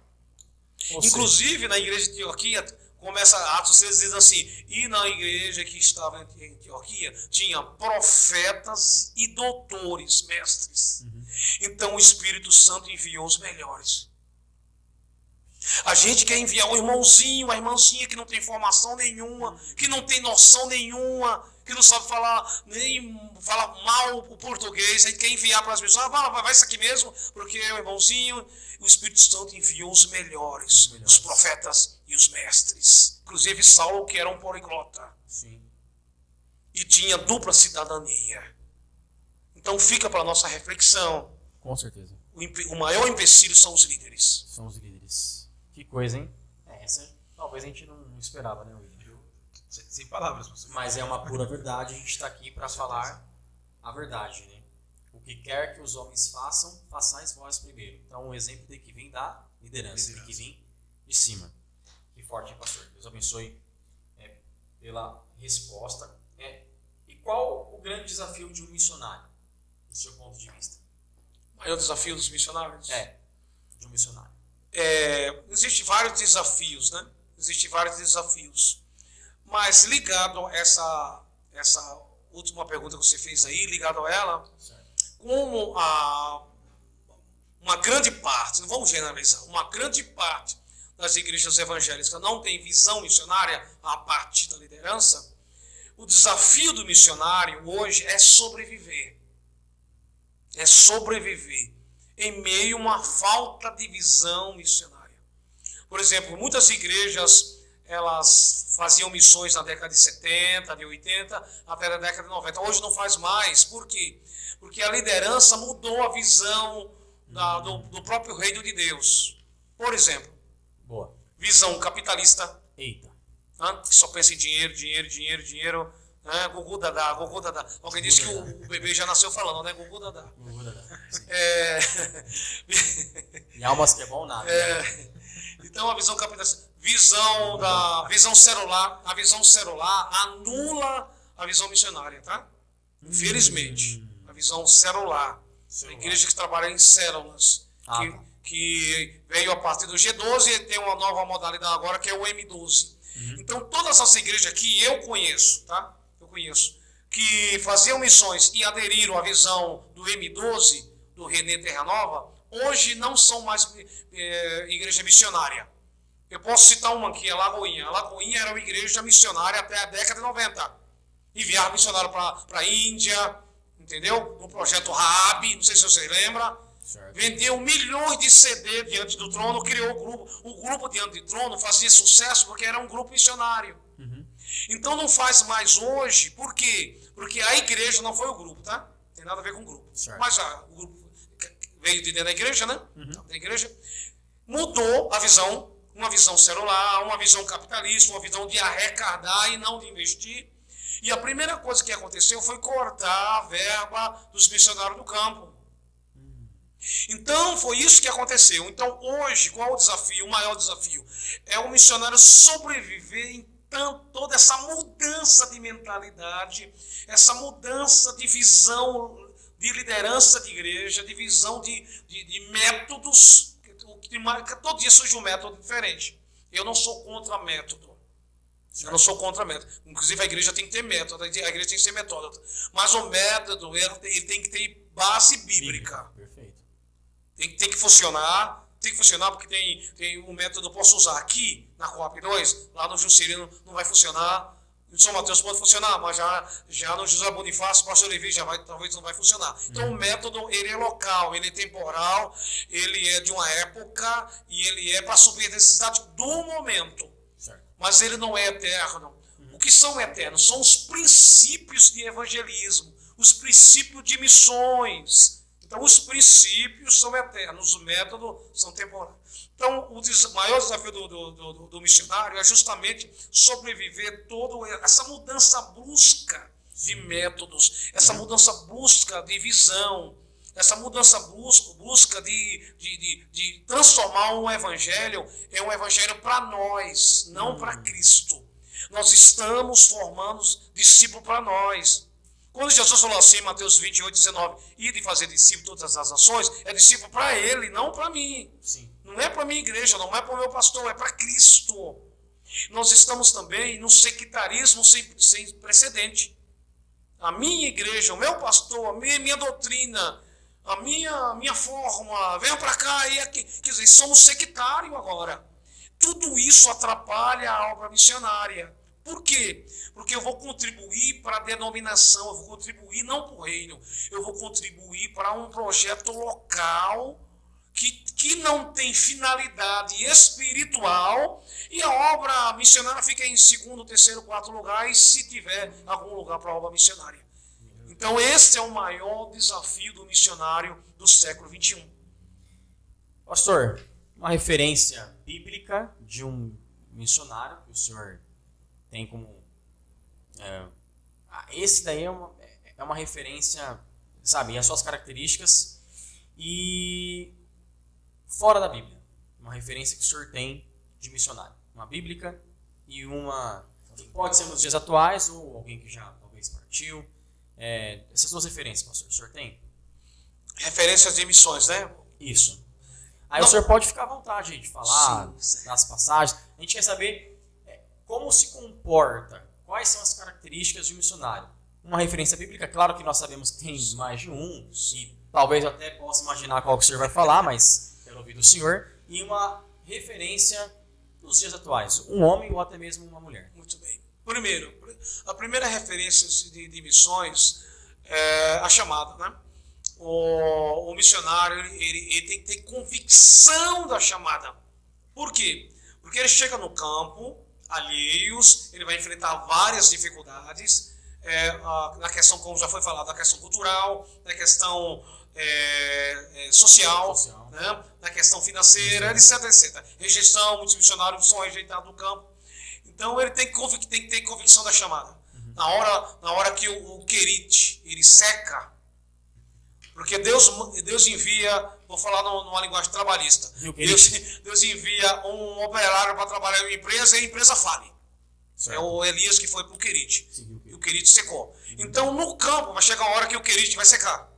Inclusive, na igreja de Antioquia, começa Atos 13 diz assim: e na igreja que estava em Antioquia tinha profetas e doutores, mestres. Então o Espírito Santo enviou os melhores. A gente quer enviar um irmãozinho, uma irmãzinha que não tem formação nenhuma, que não tem noção nenhuma, que não sabe falar, nem fala mal o português. A gente quer enviar para as pessoas: vai isso aqui mesmo, porque é o irmãozinho. O Espírito Santo enviou os melhores, os profetas e os mestres. Inclusive Saulo, que era um poliglota. Sim. E tinha dupla cidadania. Então fica para a nossa reflexão. Com certeza. O maior empecilho são os líderes. São os líderes. Que coisa, hein? Essa talvez a gente não esperava, né, William? Sem palavras, professor. Mas é uma pura verdade. A gente está aqui para falar a verdade, né? O que quer que os homens façam, façais vós primeiro. Então o exemplo tem que vir da liderança, tem que vir de cima. Que forte, hein, pastor? Deus abençoe pela resposta. E qual o grande desafio de um missionário, do seu ponto de vista? O maior desafio dos missionários? De um missionário. Existem vários desafios, né? Existem vários desafios. Mas ligado a essa última pergunta que você fez aí, ligado a ela, certo. Como uma grande parte, não vamos generalizar, uma grande parte das igrejas evangélicas não tem visão missionária a partir da liderança, o desafio do missionário hoje é sobreviver. É sobreviver em meio a uma falta de visão missionária. Por exemplo, muitas igrejas, elas faziam missões na década de 70, de 80, até a década de 90. Hoje não faz mais. Por quê? Porque a liderança mudou a visão do próprio reino de Deus. Por exemplo, visão capitalista. Eita. Que só pensa em dinheiro, dinheiro, dinheiro, dinheiro. Gugu Dadá, Gugu Dadá. Alguém disse que o bebê já nasceu falando, né? Gugu Dadá. Gugu Dadá. E almas que é bom nada. Então a visão capitalista, visão celular, a visão celular anula a visão missionária, tá? Infelizmente, a visão celular. A igreja que trabalha em células, que veio a partir do G12 e tem uma nova modalidade agora que é o M12. Então todas as igrejas que eu conheço, tá? conheço, que faziam missões e aderiram à visão do M12, do René Terra Nova, hoje não são mais igreja missionária. Eu posso citar uma aqui, a Lagoinha. A Lagoinha era uma igreja missionária até a década de 90. Enviaram missionário para a Índia, entendeu? No projeto Raab, não sei se você lembra. Certo. Vendeu milhões de CD diante do trono, criou o grupo. O grupo diante do trono fazia sucesso porque era um grupo missionário. Então não faz mais hoje, por quê? Porque a igreja não foi o grupo, tá? Não tem nada a ver com o grupo. Certo. Mas o grupo veio de dentro da igreja, né? Da igreja. Mudou a visão, uma visão celular, uma visão capitalista, uma visão de arrecadar e não de investir. E a primeira coisa que aconteceu foi cortar a verba dos missionários do campo. Então foi isso que aconteceu. Então hoje, qual é o desafio? O maior desafio é o missionário sobreviver em toda essa mudança de mentalidade, essa mudança de visão de liderança de igreja, de visão de métodos. Todo dia surge um método diferente. Eu não sou contra método. Eu não sou contra método. Inclusive a igreja tem que ter método, a igreja tem que ser metódica. Mas o método ele tem que ter base bíblica. Perfeito. Tem que funcionar. Tem que funcionar porque tem um método que eu posso usar aqui na Coop 2, lá no Juscelino não vai funcionar. No São Mateus pode funcionar, mas já no José Bonifácio, Pastor Levi talvez não vai funcionar. Então o método ele é local, ele é temporal, ele é de uma época e ele é para suprir a necessidade do momento. Certo. Mas ele não é eterno. O que são eternos? São os princípios de evangelismo, os princípios de missões. Então, os princípios são eternos, os métodos são temporários. Então, o maior desafio do missionário é justamente sobreviver toda essa mudança brusca de métodos, essa mudança brusca de visão, essa mudança brusca de transformar um evangelho em um evangelho para nós, não para Cristo. Nós estamos formando discípulos para nós. Quando Jesus falou assim, Mateus 28, 19, e de fazer discípulo todas as nações, é discípulo para ele, não para mim. Sim. Não é para a minha igreja, não é para o meu pastor, é para Cristo. Nós estamos também no sectarismo sem precedente. A minha igreja, o meu pastor, a minha doutrina, a minha forma, venham para cá e aqui. Quer dizer, somos sectários agora. Tudo isso atrapalha a obra missionária. Por quê? Porque eu vou contribuir para a denominação, eu vou contribuir não para o reino, eu vou contribuir para um projeto local que não tem finalidade espiritual e a obra missionária fica em segundo, terceiro, quarto lugar e se tiver algum lugar para a obra missionária. Então esse é o maior desafio do missionário do século XXI. Pastor, uma referência bíblica de um missionário que o senhor tem como... esse daí é uma referência, sabe, as suas características e fora da Bíblia. Uma referência que o senhor tem de missionário. Uma bíblica e uma... Pode ser nos dias atuais ou alguém que já talvez partiu. Essas duas referências, pastor, o senhor tem? Referências de missões, né? Isso. Aí o senhor pode ficar à vontade aí de falar das passagens. A gente quer saber como se comporta, quais são as características de um missionário. Uma referência bíblica, claro que nós sabemos que tem mais de um, e talvez eu até possa imaginar qual que o senhor vai falar, mas quero ouvir do senhor. E uma referência nos dias atuais, um homem ou até mesmo uma mulher. Muito bem. Primeiro, a primeira referência de missões é a chamada, né? O missionário ele tem que ter convicção da chamada. Por quê? Porque ele chega no campo, alheios, ele vai enfrentar várias dificuldades na questão, como já foi falado, na questão cultural, na questão social. Né? Na questão financeira, etc, etc. Rejeição, muitos missionários são rejeitados no campo. Então ele tem que ter convicção da chamada. Na hora que o querite ele seca, porque Deus envia, vou falar numa linguagem trabalhista, Deus envia um operário para trabalhar em uma empresa e a empresa fale. Certo. É o Elias que foi para o querite. E o querite secou. Então no campo vai chegar uma hora que o querite vai secar.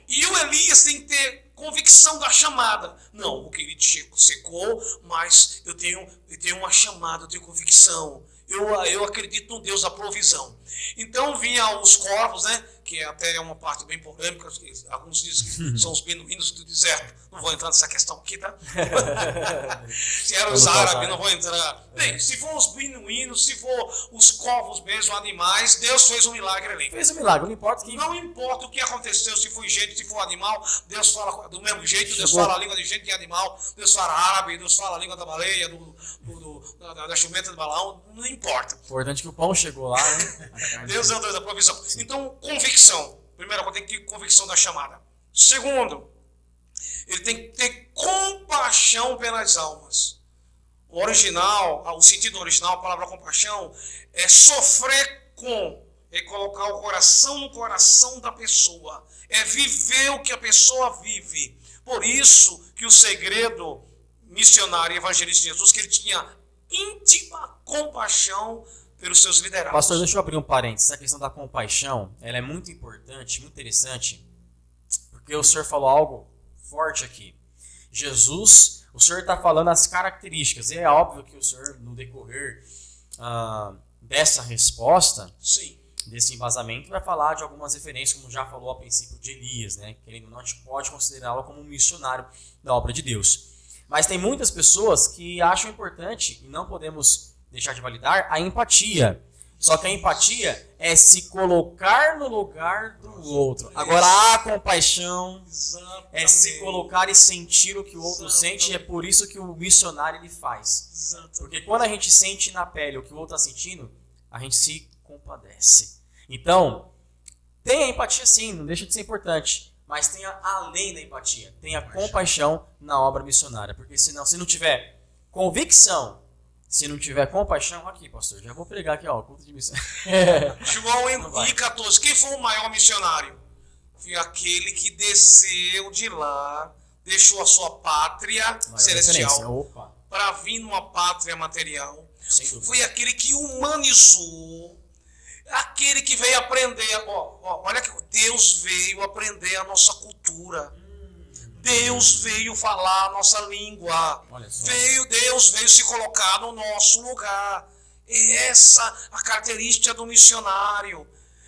E o Elias tem que ter convicção da chamada. Não, o querite secou, mas eu tenho uma chamada, eu tenho convicção. Eu acredito no Deus da provisão. Então vinha os corvos, né? Que até é uma parte bem polêmica, alguns dizem que são os beduínos do deserto. Não vou entrar nessa questão aqui, tá? Se eram os árabes, não vou entrar. Bem, se for os beduínos, se for os corvos mesmo, animais, Deus fez um milagre ali. Fez um milagre, não importa que... Não importa o que aconteceu, se foi gente, se for animal, Deus fala do mesmo jeito, Deus fala a língua de gente de animal, Deus fala árabe, Deus fala a língua da baleia, da jumenta de Balaão, não importa. Importante que o pão chegou lá, né? Deus é o Deus da provisão. Então, convicção. Primeiro, tem que ter convicção da chamada. Segundo, ele tem que ter compaixão pelas almas. O original, o sentido original, a palavra compaixão, é sofrer com, é colocar o coração no coração da pessoa, é viver o que a pessoa vive. Por isso que o segredo missionário e evangelista de Jesus, que ele tinha íntima compaixão pelos seus liderados. Pastor, deixa eu abrir um parênteses. Essa questão da compaixão, ela é muito importante, muito interessante, porque o senhor falou algo forte aqui. Jesus, o senhor está falando as características, e é óbvio que o senhor, no decorrer dessa resposta, sim, desse embasamento, vai falar de algumas referências, como já falou a princípio de Elias, né? Que ele não pode considerá-lo como um missionário da obra de Deus. Mas tem muitas pessoas que acham importante, e não podemos deixar de validar, a empatia. Só que a empatia é se colocar no lugar do outro. Agora, a compaixão é se colocar e sentir o que o outro sente, e é por isso que o missionário ele faz. Porque quando a gente sente na pele o que o outro está sentindo, a gente se compadece. Então, tenha empatia sim, não deixa de ser importante. Mas tenha além da empatia, tenha compaixão na obra missionária. Porque senão, se não tiver convicção, se não tiver compaixão, aqui, pastor, já vou pregar aqui, ó, culto de missão. João 1,14, quem foi o maior missionário? Foi aquele que desceu de lá, deixou a sua pátria celestial para vir numa pátria material. Foi aquele que humanizou, aquele que veio aprender. Olha que Deus veio aprender a nossa cultura. Deus veio falar a nossa língua. Deus veio se colocar no nosso lugar. Essa a característica do missionário.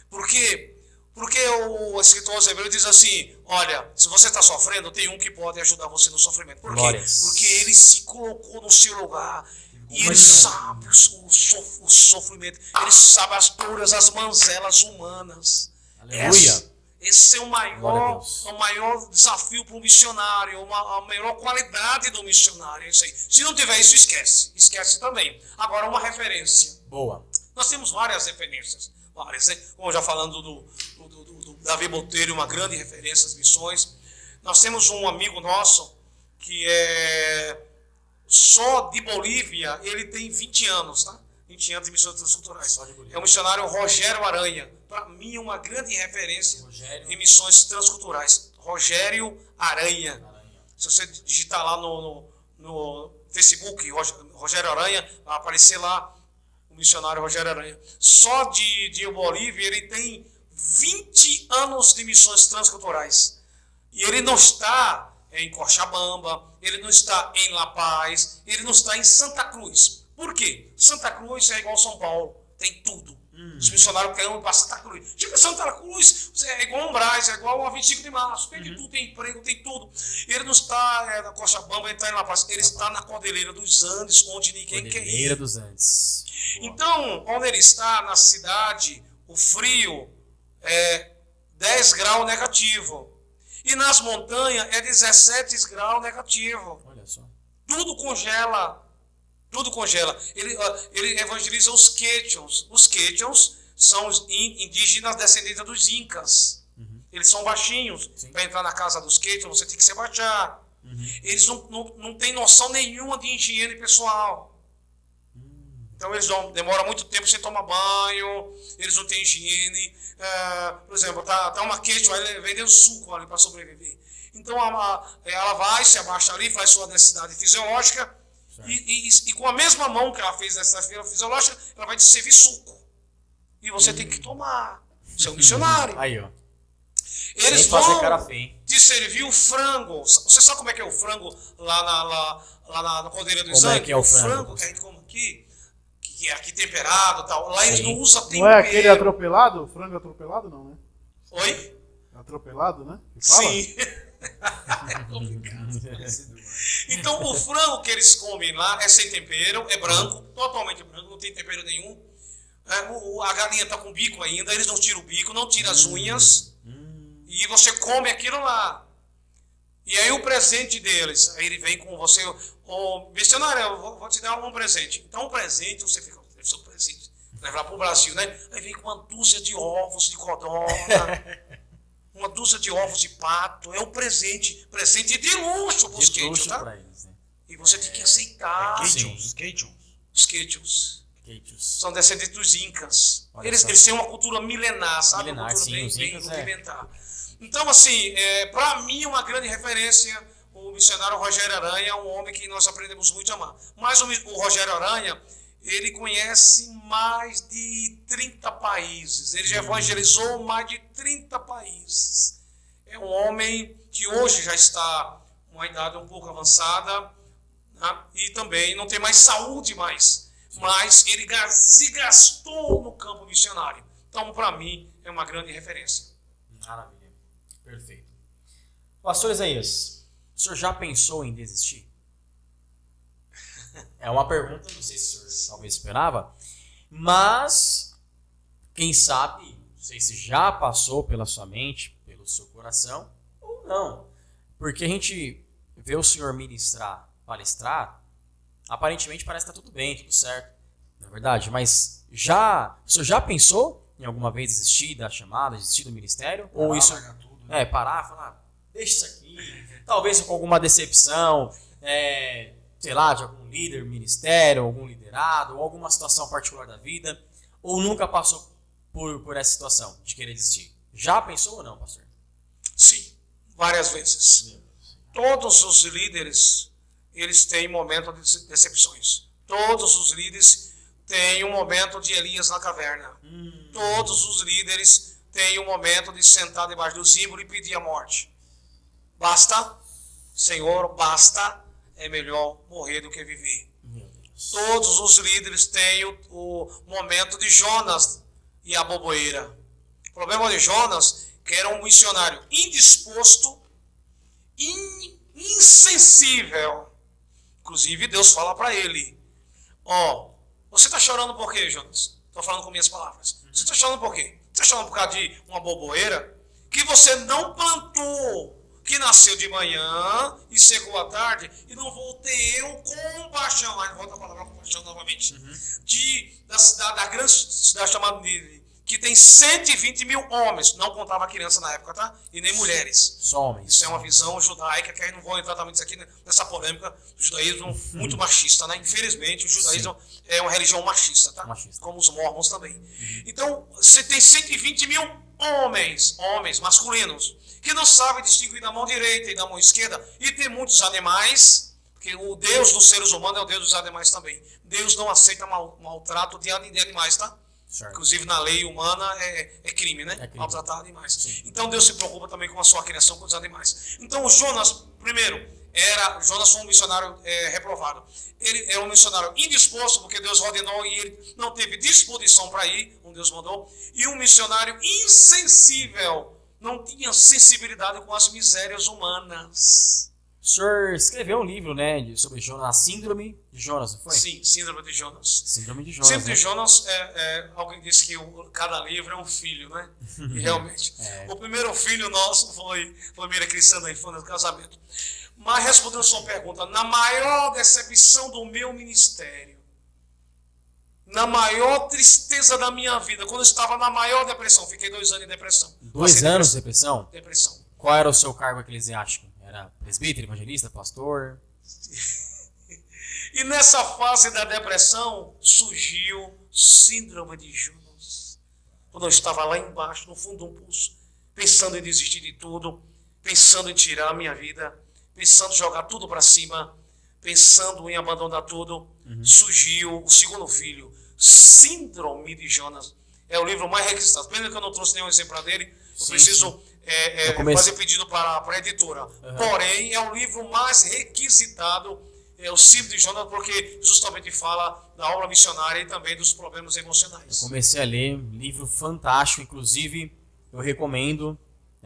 Por quê? Porque o escritor aos Hebreus diz assim, olha, se você está sofrendo, tem um que pode ajudar você no sofrimento. Por quê? Porque ele se colocou no seu lugar. E ele sabe o sofrimento. Ele sabe as dores, as manzelas humanas. Aleluia. Esse é o maior desafio para o missionário, a maior qualidade do missionário. É isso aí. Se não tiver isso, esquece. Esquece também. Agora, uma referência. Boa. Nós temos várias referências. Várias, né? Como já falando do Davi Botelho, uma grande referência às missões. Nós temos um amigo nosso que é só de Bolívia, ele tem 20 anos, tá? 20 anos de missões transculturais. É o missionário Rogério Aranha. Para mim, uma grande referência em missões transculturais. Rogério Aranha. Se você digitar lá no Facebook, Rogério Aranha, vai aparecer lá o missionário Rogério Aranha. Só de Bolívia, ele tem 20 anos de missões transculturais. E ele não está em Cochabamba, ele não está em La Paz, ele não está em Santa Cruz. Por quê? Santa Cruz é igual São Paulo, tem tudo. Os missionários querem para Santa Cruz. Chega Santa Cruz, é igual um Brás, é igual a 25 de março, tem de tudo, tem emprego, tem tudo. Ele não está na Cochabamba, ele está em La Paz, ele está na Cordilheira dos Andes, onde ninguém quer ir. Cordilheira dos Andes. Então, onde ele está, na cidade, o frio é 10 graus negativo. E nas montanhas é 17 graus negativo. Olha só. Tudo congela. Tudo congela. Ele evangeliza os Quechos. Os Quechos são os indígenas descendentes dos Incas. Eles são baixinhos. Para entrar na casa dos Quechos, você tem que se abaixar. Eles não têm noção nenhuma de higiene pessoal. Então eles demoram muito tempo sem tomar banho, eles não têm higiene. Por exemplo, tá uma queixa, vai vendendo suco ali para sobreviver. Então ela vai, se abaixa ali, faz sua necessidade fisiológica e com a mesma mão que ela fez nessa feira fisiológica, ela vai te servir suco. E você tem que tomar. Você é um missionário. Aí, ó. Eles vão te servir o frango. Você sabe como é que é o frango lá na Cordilheira dos Andes? Como é que é o frango? Que a gente come aqui, que que é aqui temperado e tal. Lá eles não usam tempero. Não é aquele atropelado? Frango atropelado, não, né? Oi? Atropelado, né? Sim. Então o frango que eles comem lá é sem tempero, é branco, totalmente branco, não tem tempero nenhum. A galinha está com bico ainda, eles não tiram o bico, não tiram as unhas. E você come aquilo lá. E aí o presente deles, aí ele vem com você, missionário, eu vou te dar um presente. Então o presente, você fica, deve ser um presente, levar para o Brasil, né? Aí vem com uma dúzia de ovos de codorna, uma dúzia de ovos de pato, é um presente de luxo para os queijos, tá? Eles, né? E você tem que aceitar. Os queijos. São descendentes dos incas. Eles têm uma cultura milenar, sabe? Uma cultura bem rudimentar. Então, assim, para mim, uma grande referência, o missionário Rogério Aranha é um homem que nós aprendemos muito a amar. Mas o Rogério Aranha, ele conhece mais de 30 países. Ele já evangelizou mais de 30 países. É um homem que hoje já está com uma idade um pouco avançada, né? E também não tem mais saúde mais. Mas ele se gastou no campo missionário. Então, para mim, é uma grande referência. Maravilha. Perfeito. Pastor Isaías, o senhor já pensou em desistir? É uma pergunta, não sei se o senhor talvez esperava, mas quem sabe, não sei se já passou pela sua mente, pelo seu coração, ou não. Porque a gente vê o senhor palestrar, aparentemente parece que está tudo bem, tudo certo, não é verdade? Mas o senhor já pensou em alguma vez desistir da chamada, desistir do ministério? Ou isso parar, falar, deixa isso aqui, talvez com alguma decepção, sei lá, de algum líder, ministério, algum liderado, ou alguma situação particular da vida, ou nunca passou por essa situação de querer desistir? Já pensou ou não, pastor? Sim, várias vezes. Todos os líderes, eles têm momento de decepções. Todos os líderes têm um momento de Elias na caverna. Todos os líderes têm um momento de sentar debaixo do símbolo e pedir a morte. Basta, Senhor, basta, é melhor morrer do que viver. Todos os líderes têm o momento de Jonas e a boboeira. O problema de Jonas, que era um missionário indisposto, insensível. Inclusive, Deus fala para ele, você está chorando por quê, Jonas? Estou falando com minhas palavras. Você está chorando por quê? Você está chorando por causa de uma boboeira que você não plantou, que nasceu de manhã e secou à tarde, e não vou ter eu compaixão, aí volta a palavra compaixão novamente, da grande cidade chamada Nínive, que tem 120 mil homens, não contava criança na época, tá? E nem mulheres. Só homens. Isso é uma visão judaica, que aí não vou entrar também nisso aqui, nessa polêmica do judaísmo muito machista, né? Infelizmente, o judaísmo é uma religião machista, tá? Como os mormons também. Então, você tem 120 mil homens masculinos, que não sabem distinguir da mão direita e da mão esquerda, e tem muitos animais, porque o Deus dos seres humanos é o Deus dos animais também. Deus não aceita maltrato de animais, tá? Certo. Inclusive na lei humana é crime, né? É crime. Maltratar animais. Sim. Então Deus se preocupa também com a sua criação com os animais. Então o Jonas, primeiro, Jonas foi um missionário reprovado. Ele era um missionário indisposto, porque Deus ordenou e ele não teve disposição para ir, como Deus mandou. E um missionário insensível, não tinha sensibilidade com as misérias humanas. O senhor escreveu um livro, né, sobre Jonas, a Síndrome de Jonas, não foi? Sim, Síndrome de Jonas. Síndrome de Jonas. Síndrome de Jonas, alguém disse que cada livro é um filho, né? E realmente. O primeiro filho nosso foi família cristã da infância do casamento. Mas respondendo a sua pergunta, na maior decepção do meu ministério, na maior tristeza da minha vida, quando eu estava na maior depressão, fiquei 2 anos em depressão. 2 anos de depressão? Depressão. Qual era o seu cargo eclesiástico? Era presbítero, evangelista, pastor? E nessa fase da depressão surgiu síndrome de Jonas. Quando eu estava lá embaixo, no fundo de um poço, pensando em desistir de tudo, pensando em tirar a minha vida, pensando em jogar tudo para cima, pensando em abandonar tudo, surgiu o segundo filho, Síndrome de Jonas. É o livro mais requisitado. Pena que eu não trouxe nenhum exemplar dele, eu preciso fazer pedido para a editora. Porém, é o livro mais requisitado o Ciro de Jonas, porque justamente fala da obra missionária e também dos problemas emocionais. Eu comecei a ler, livro fantástico, inclusive eu recomendo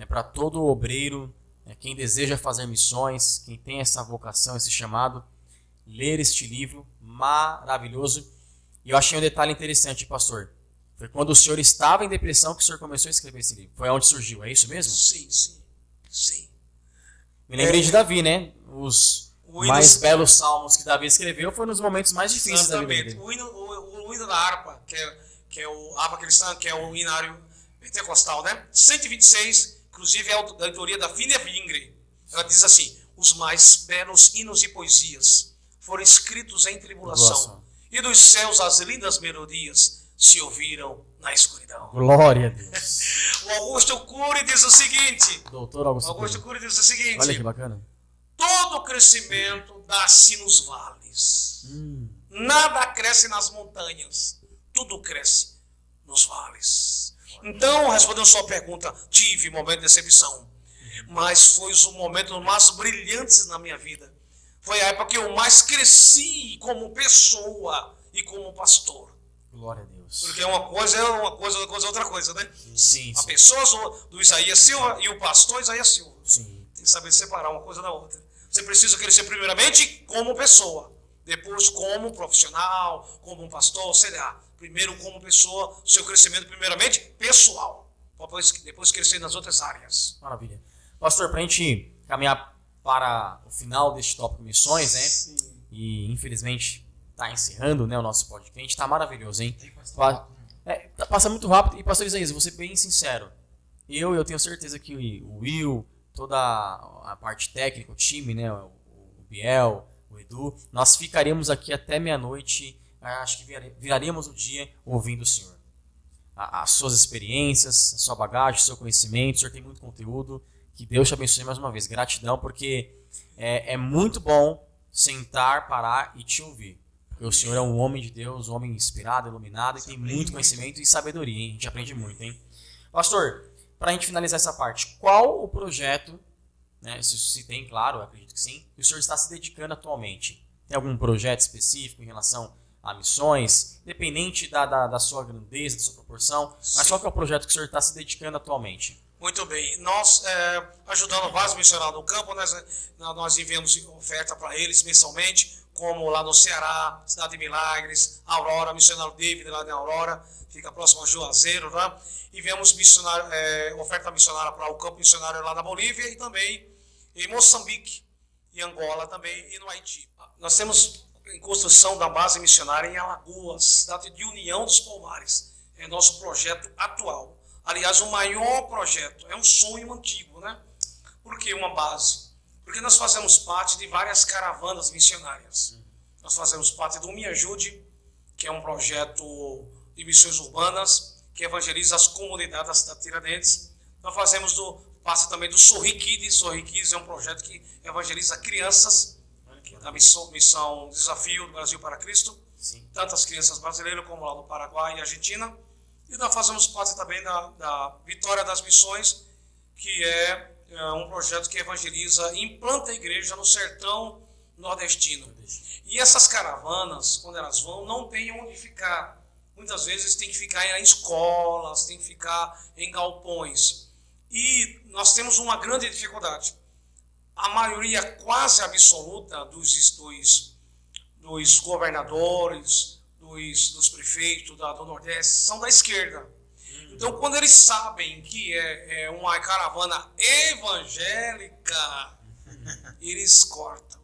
para todo obreiro, quem deseja fazer missões, quem tem essa vocação, esse chamado, ler este livro maravilhoso. E eu achei um detalhe interessante, pastor. Foi quando o senhor estava em depressão que o senhor começou a escrever esse livro. Foi onde surgiu, é isso mesmo? Sim. Me lembrei de Davi, né? Os mais belos salmos que Davi escreveu foi nos momentos mais difíceis da vida dele. O hino da harpa, que é o harpa cristã, que é o hinário pentecostal, né? 126, inclusive é da autoria da Filha Vingre. Ela diz assim: os mais belos hinos e poesias foram escritos em tribulação, e dos céus as lindas melodias se ouviram na escuridão. Glória a Deus. O Augusto Cury diz o seguinte. Doutor Augusto Cury diz o seguinte. Olha que bacana. Todo crescimento dá-se nos vales. Nada cresce nas montanhas. Tudo cresce nos vales. Então, respondendo sua pergunta, tive um momento de decepção. Mas foi um momento mais brilhantes na minha vida. Foi a época que eu mais cresci como pessoa e como pastor. Glória a Deus. Porque uma coisa é uma coisa, outra coisa é outra coisa, né? Sim. A pessoa do Isaías Silva e o pastor Isaías Silva. Sim. Tem que saber separar uma coisa da outra. Você precisa crescer primeiramente como pessoa, depois como profissional, como um pastor, sei lá. Primeiro como pessoa, seu crescimento primeiramente pessoal, depois crescer nas outras áreas. Maravilha. Pastor, para a gente caminhar para o final deste tópico missões, né? Sim. E infelizmente está encerrando, né, o nosso podcast. Está maravilhoso, hein? Passa muito rápido. E pastor Isaías, vou ser bem sincero. Eu tenho certeza que o Will, toda a parte técnica, o time, né, o Biel, o Edu, nós ficaríamos aqui até meia-noite. Acho que viraríamos o dia ouvindo o senhor. As suas experiências, a sua bagagem, o seu conhecimento. O senhor tem muito conteúdo. Que Deus te abençoe mais uma vez. Gratidão, porque é muito bom sentar, parar e te ouvir. Porque o senhor é um homem de Deus, um homem inspirado, iluminado, e tem muito conhecimento e sabedoria, hein? A gente aprende muito, hein? Pastor, para a gente finalizar essa parte, qual o projeto, né, se tem, claro, eu acredito que sim, que o senhor está se dedicando atualmente? Tem algum projeto específico em relação a missões, independente da sua grandeza, da sua proporção, mas qual que é o projeto que o senhor está se dedicando atualmente? Muito bem. Nós, ajudando vários missionários no campo, nós enviamos oferta para eles mensalmente, como lá no Ceará, Cidade de Milagres, Aurora, missionário David lá de Aurora, fica próximo a Juazeiro, né? Enviamos oferta missionária para o campo missionário lá na Bolívia e também em Moçambique, em Angola também e no Haiti. Nós temos em construção da base missionária em Alagoas, cidade de União dos Palmares. É nosso projeto atual. Aliás, o maior projeto, é um sonho antigo, né? Por que uma base? Porque nós fazemos parte de várias caravanas missionárias. Nós fazemos parte do Me Ajude, que é um projeto de missões urbanas, que evangeliza as comunidades da cidade de Tiradentes. Nós fazemos parte também do Sorri Kids. Sorri Kids é um projeto que evangeliza crianças, da missão Desafio do Brasil para Cristo. Sim. Tanto as crianças brasileiras como lá do Paraguai e Argentina. E nós fazemos parte também da Vitória das Missões, que é um projeto que evangeliza e implanta a igreja no sertão nordestino. E essas caravanas, quando elas vão, não tem onde ficar. Muitas vezes tem que ficar em escolas, tem que ficar em galpões. E nós temos uma grande dificuldade. A maioria quase absoluta dos governadores, dos prefeitos do Nordeste são da esquerda. Então, quando eles sabem que é uma caravana evangélica, eles cortam.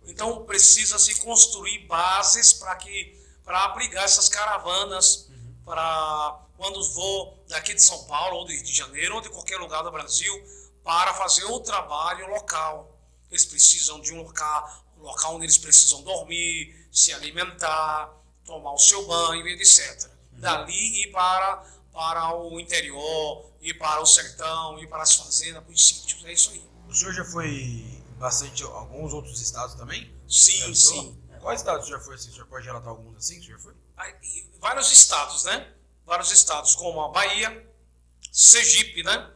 Então, precisa-se construir bases para abrigar essas caravanas, para quando vou daqui de São Paulo, ou do Rio de Janeiro, ou de qualquer lugar do Brasil, para fazer o trabalho local. Eles precisam de um local onde eles precisam dormir, se alimentar, tomar o seu banho, etc. Dali ir para o interior, ir para o sertão, ir para as fazendas, para os sítios. É isso aí. O senhor já foi bastante alguns outros estados também? Sim, sim. Quais estados o senhor foi assim? O senhor pode relatar alguns assim que o senhor foi? Vários estados, né? Vários estados, como a Bahia, Sergipe, né?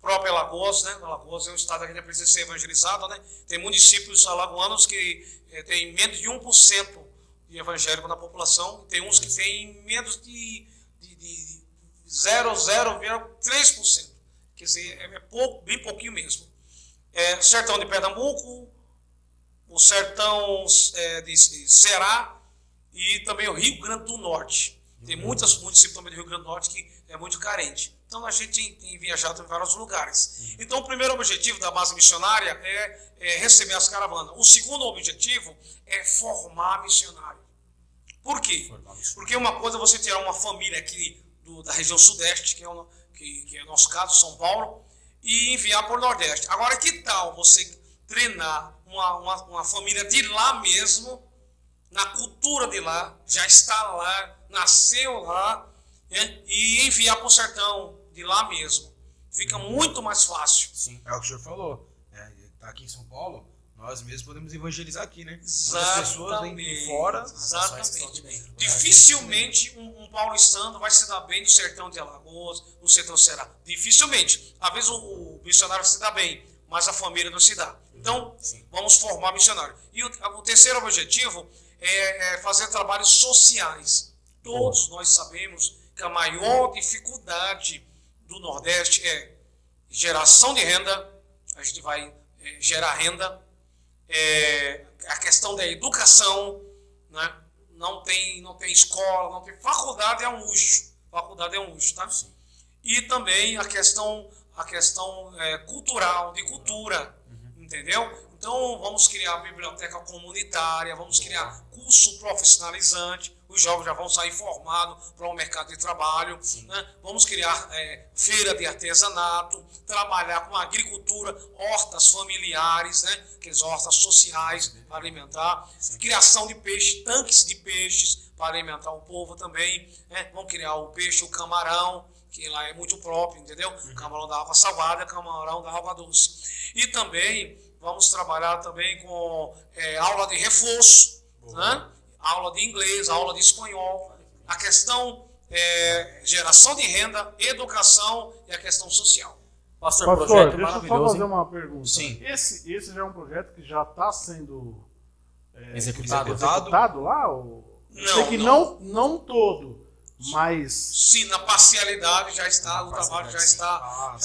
própria Alagoas, né? Alagoas é um estado que ainda precisa ser evangelizado, né? Tem municípios alagoanos que tem menos de 1% de evangélico na população, tem uns que tem menos de 0,3%. Quer dizer, é pouco, bem pouquinho mesmo. O sertão de Pernambuco, o sertão de Ceará e também o Rio Grande do Norte. Tem muitos municípios também do Rio Grande do Norte que é muito carente. Então a gente tem viajado em vários lugares. Então o primeiro objetivo da base missionária é receber as caravanas. O segundo objetivo é formar missionário. Por quê? Porque uma coisa é você tirar uma família aqui da região sudeste, que é o nosso caso, São Paulo, e enviar para o Nordeste. Agora, que tal você treinar uma família de lá mesmo, na cultura de lá, já está lá, nasceu lá, né, e enviar para o sertão de lá mesmo? Fica muito mais fácil. Sim. É o que o senhor falou. Está aqui em São Paulo, nós mesmos podemos evangelizar aqui, né? Exatamente. As pessoas vêm de fora. Exatamente. Dificilmente um paulistano vai se dar bem no sertão de Alagoas, no sertão do Ceará. Dificilmente. Às vezes o missionário se dá bem, mas a família não se dá. Então, vamos formar missionário. E o terceiro objetivo é fazer trabalhos sociais. Todos nós sabemos que a maior dificuldade do Nordeste é geração de renda. A gente vai gerar renda. A questão da educação, né? Não tem escola, não tem faculdade, é um luxo. Faculdade é um luxo, tá? Sim. E também a questão cultural, de cultura, entendeu? Então vamos criar biblioteca comunitária, vamos criar curso profissionalizante, os jovens já vão sair formados para o mercado de trabalho, né? Vamos criar feira de artesanato, trabalhar com agricultura, hortas familiares, né? Aqueles hortas sociais para alimentar, criação de peixe, tanques de peixes para alimentar o povo também, né? Vamos criar o peixe, o camarão, que lá é muito próprio, entendeu? Camarão da água salgada, camarão da água doce. E também vamos trabalhar também com aula de reforço, né? Aula de inglês, aula de espanhol. A questão geração de renda, educação e a questão social. Pastor, projeto deixa eu só fazer uma pergunta. Sim. Esse já é um projeto que já está sendo executado lá? Sei que não todo. Mas sim, na parcialidade já está, o trabalho já está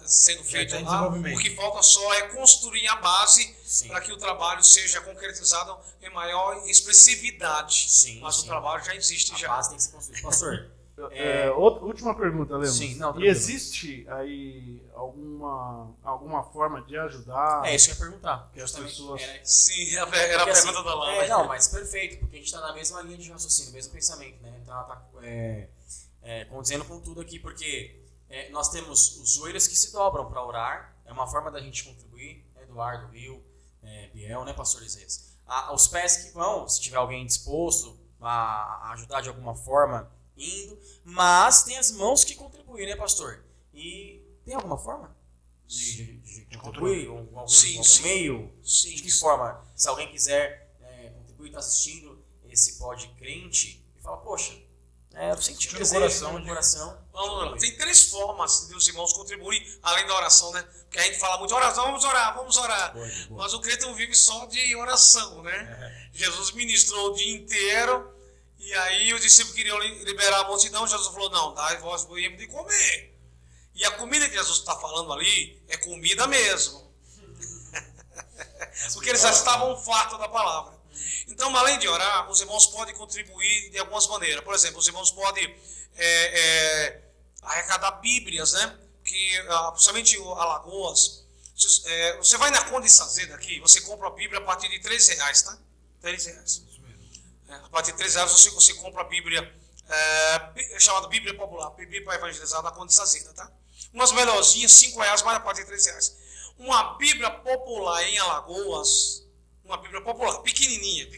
sendo feito lá. O que falta só é construir a base para que o trabalho seja concretizado em maior expressividade. Mas o trabalho já existe. A base tem que ser construída. Pastor, última pergunta, Lemos. Sim, não, e existe aí alguma forma de ajudar? Isso que eu ia perguntar. As pessoas... Sim, era a pergunta da Laura. Não, mas perfeito, porque a gente está na mesma linha de raciocínio, mesmo pensamento, né? Tá condizendo com tudo aqui, porque nós temos os joelhos que se dobram para orar, é uma forma da gente contribuir, né? Eduardo, Rio, Biel, né, pastor Isaías? Os pés que vão, se tiver alguém disposto a ajudar de alguma forma, indo, mas tem as mãos que contribuem, né, pastor? E tem alguma forma de contribuir? Algum meio? Sim, de que forma? Se alguém quiser contribuir, está assistindo esse crente e fala, poxa, eu senti no coração. Vamos lá. Tem 3 formas de os irmãos contribuírem, além da oração, né? Porque a gente fala muito oração, vamos orar. Boa. Mas o crente não vive só de oração, né? Jesus ministrou o dia inteiro. E aí os discípulos queriam liberar a multidão, Jesus falou, não, dai vós de comer. E a comida que Jesus está falando ali é comida mesmo. Porque eles já estavam fartos da palavra. Então, além de orar, os irmãos podem contribuir de algumas maneiras. Por exemplo, os irmãos podem arrecadar bíblias, né? Que, principalmente Alagoas, você vai na Conde Sazeda aqui, você compra a bíblia a partir de R$3, tá? R$3. A partir de R$3 você compra a Bíblia chamada Bíblia Popular, Bíblia para Evangelizar da Conde Sazeda, tá? Umas melhorzinhas, R$5, mas a partir de R$3. Uma Bíblia Popular em Alagoas, uma Bíblia Popular, pequenininha.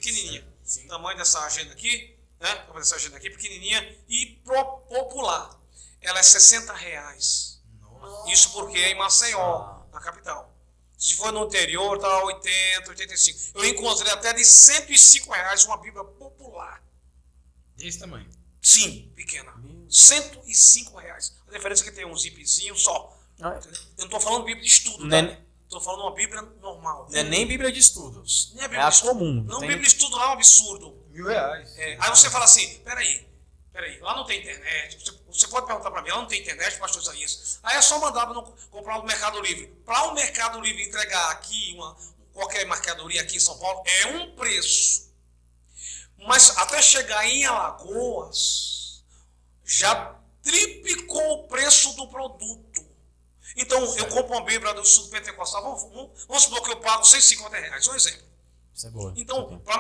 Sim. Tamanho dessa agenda aqui, né? Dessa agenda aqui, pequenininha e popular. Ela é R$60. Nossa. Isso porque é em Maceió, na capital. Se for no interior, está 80, 85. Eu encontrei até de R$105 uma Bíblia popular. Desse tamanho? Sim, pequena. R$105. A diferença é que tem um zipzinho só. Eu não estou falando Bíblia de estudo, tá? Estou falando uma Bíblia normal. Não é nem Bíblia de estudos. Nem a Bíblia de estudo. comum. Não, Bíblia de estudo não é um absurdo. R$1.000. Aí você fala assim, peraí, lá não tem internet. Você pode perguntar para mim, lá não tem internet, pastor Isaías. Aí é só mandar comprar no Mercado Livre. Para o Mercado Livre entregar aqui, qualquer mercadoria aqui em São Paulo, é um preço. Mas até chegar em Alagoas, já triplicou o preço do produto. Então, eu compro uma Bíblia do estudo pentecostal, vamos supor que eu pago R$150, um exemplo. Isso é boa. Então, para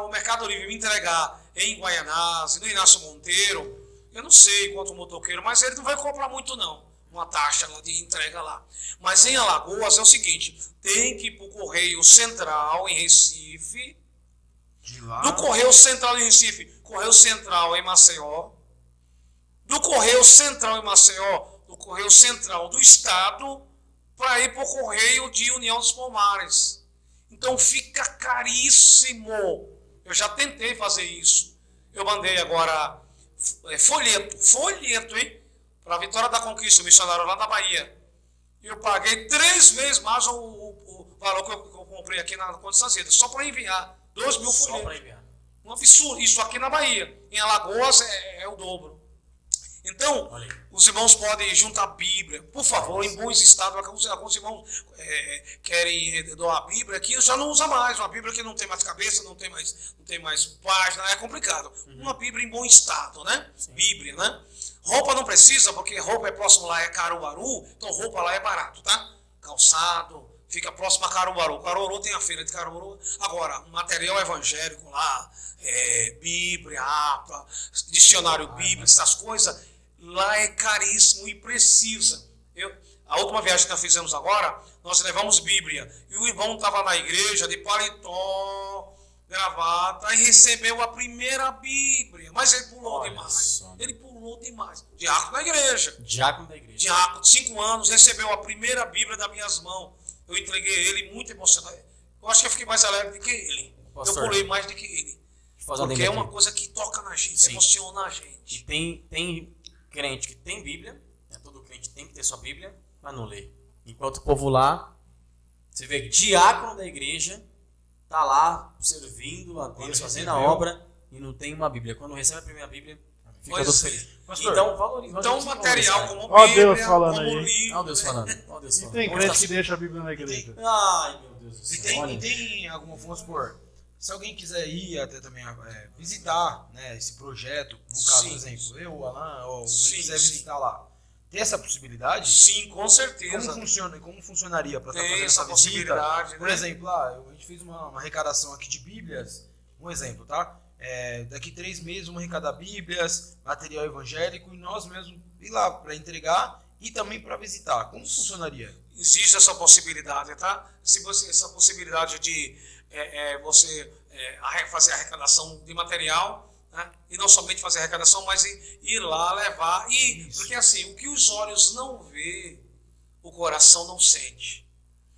o Mercado Livre me entregar em Guaianazes, no Inácio Monteiro, eu não sei quanto motoqueiro, mas ele não vai comprar muito não, uma taxa lá de entrega lá. Mas em Alagoas é o seguinte, tem que ir para o Correio Central em Recife, do Correio Central em Recife, Correio Central em Maceió, do Correio Central em Maceió, do Correio Central do Estado, para ir para o Correio de União dos Palmares. Então fica caríssimo. Eu já tentei fazer isso. Eu mandei agora folheto, hein? Para a Vitória da Conquista, o missionário lá da Bahia. Eu paguei 3 vezes mais o valor que eu comprei aqui na Constância, só para enviar 2.000 folhetos. Um absurdo. Isso aqui na Bahia. Em Alagoas é o dobro. Então, os irmãos podem juntar a Bíblia, por favor, em bons estados. Alguns irmãos querem doar a Bíblia, que já não usa mais. Uma Bíblia que não tem mais cabeça, não tem mais página, é complicado. Uma Bíblia em bom estado, né? Sim. Bíblia, né? Roupa não precisa, porque roupa é próximo lá, é Caruaru, então roupa lá é barato, tá? Calçado, fica próximo a Caruaru. Caruaru tem a feira de Caruaru. Agora, material evangélico lá, Bíblia, APA, dicionário bíblico, essas coisas, lá é caríssimo e precisa. A última viagem que nós fizemos agora, nós levamos Bíblia. E o irmão estava na igreja de paletó, gravata, e recebeu a primeira Bíblia. Mas ele pulou demais. Ele pulou demais. Diácono da igreja. Diácono da igreja. Diácono, 5 anos, recebeu a primeira Bíblia das minhas mãos. Eu entreguei ele muito emocionado. Eu acho que eu fiquei mais alegre do que ele. Pastor, eu pulei mais do que ele. Porque é uma coisa que toca na gente, sim, emociona a gente. E tem crente que tem Bíblia, né? Todo crente tem que ter sua Bíblia, mas não lê. Enquanto o povo lá, você vê que diácono da igreja está lá servindo a Deus, fazendo a obra e não tem uma Bíblia. Quando recebe a primeira Bíblia, fica todo feliz. Pastor, então, valoriza. Então, material como Bíblia, ó Deus falando como aí. Livro. Ó Deus falando. Ó Deus falando. E tem crente que deixa a Bíblia na igreja. Ai, meu Deus do céu. E tem alguma, vamos supor, se alguém quiser ir até também visitar, né, esse projeto, no caso, por exemplo, eu, o Alan, ou alguém quiser visitar lá, tem essa possibilidade? Sim, com certeza. Como funcionaria para estar fazendo essa possibilidade? Por exemplo, a gente fez uma arrecadação aqui de Bíblias, um exemplo, tá? Daqui 3 meses vamos arrecadar Bíblias, material evangélico, e nós mesmos ir lá para entregar e também para visitar. Como funcionaria? Existe essa possibilidade, tá? Essa possibilidade de você fazer arrecadação de material, né? E não somente fazer arrecadação, mas ir lá levar. Porque assim, o que os olhos não vê, o coração não sente.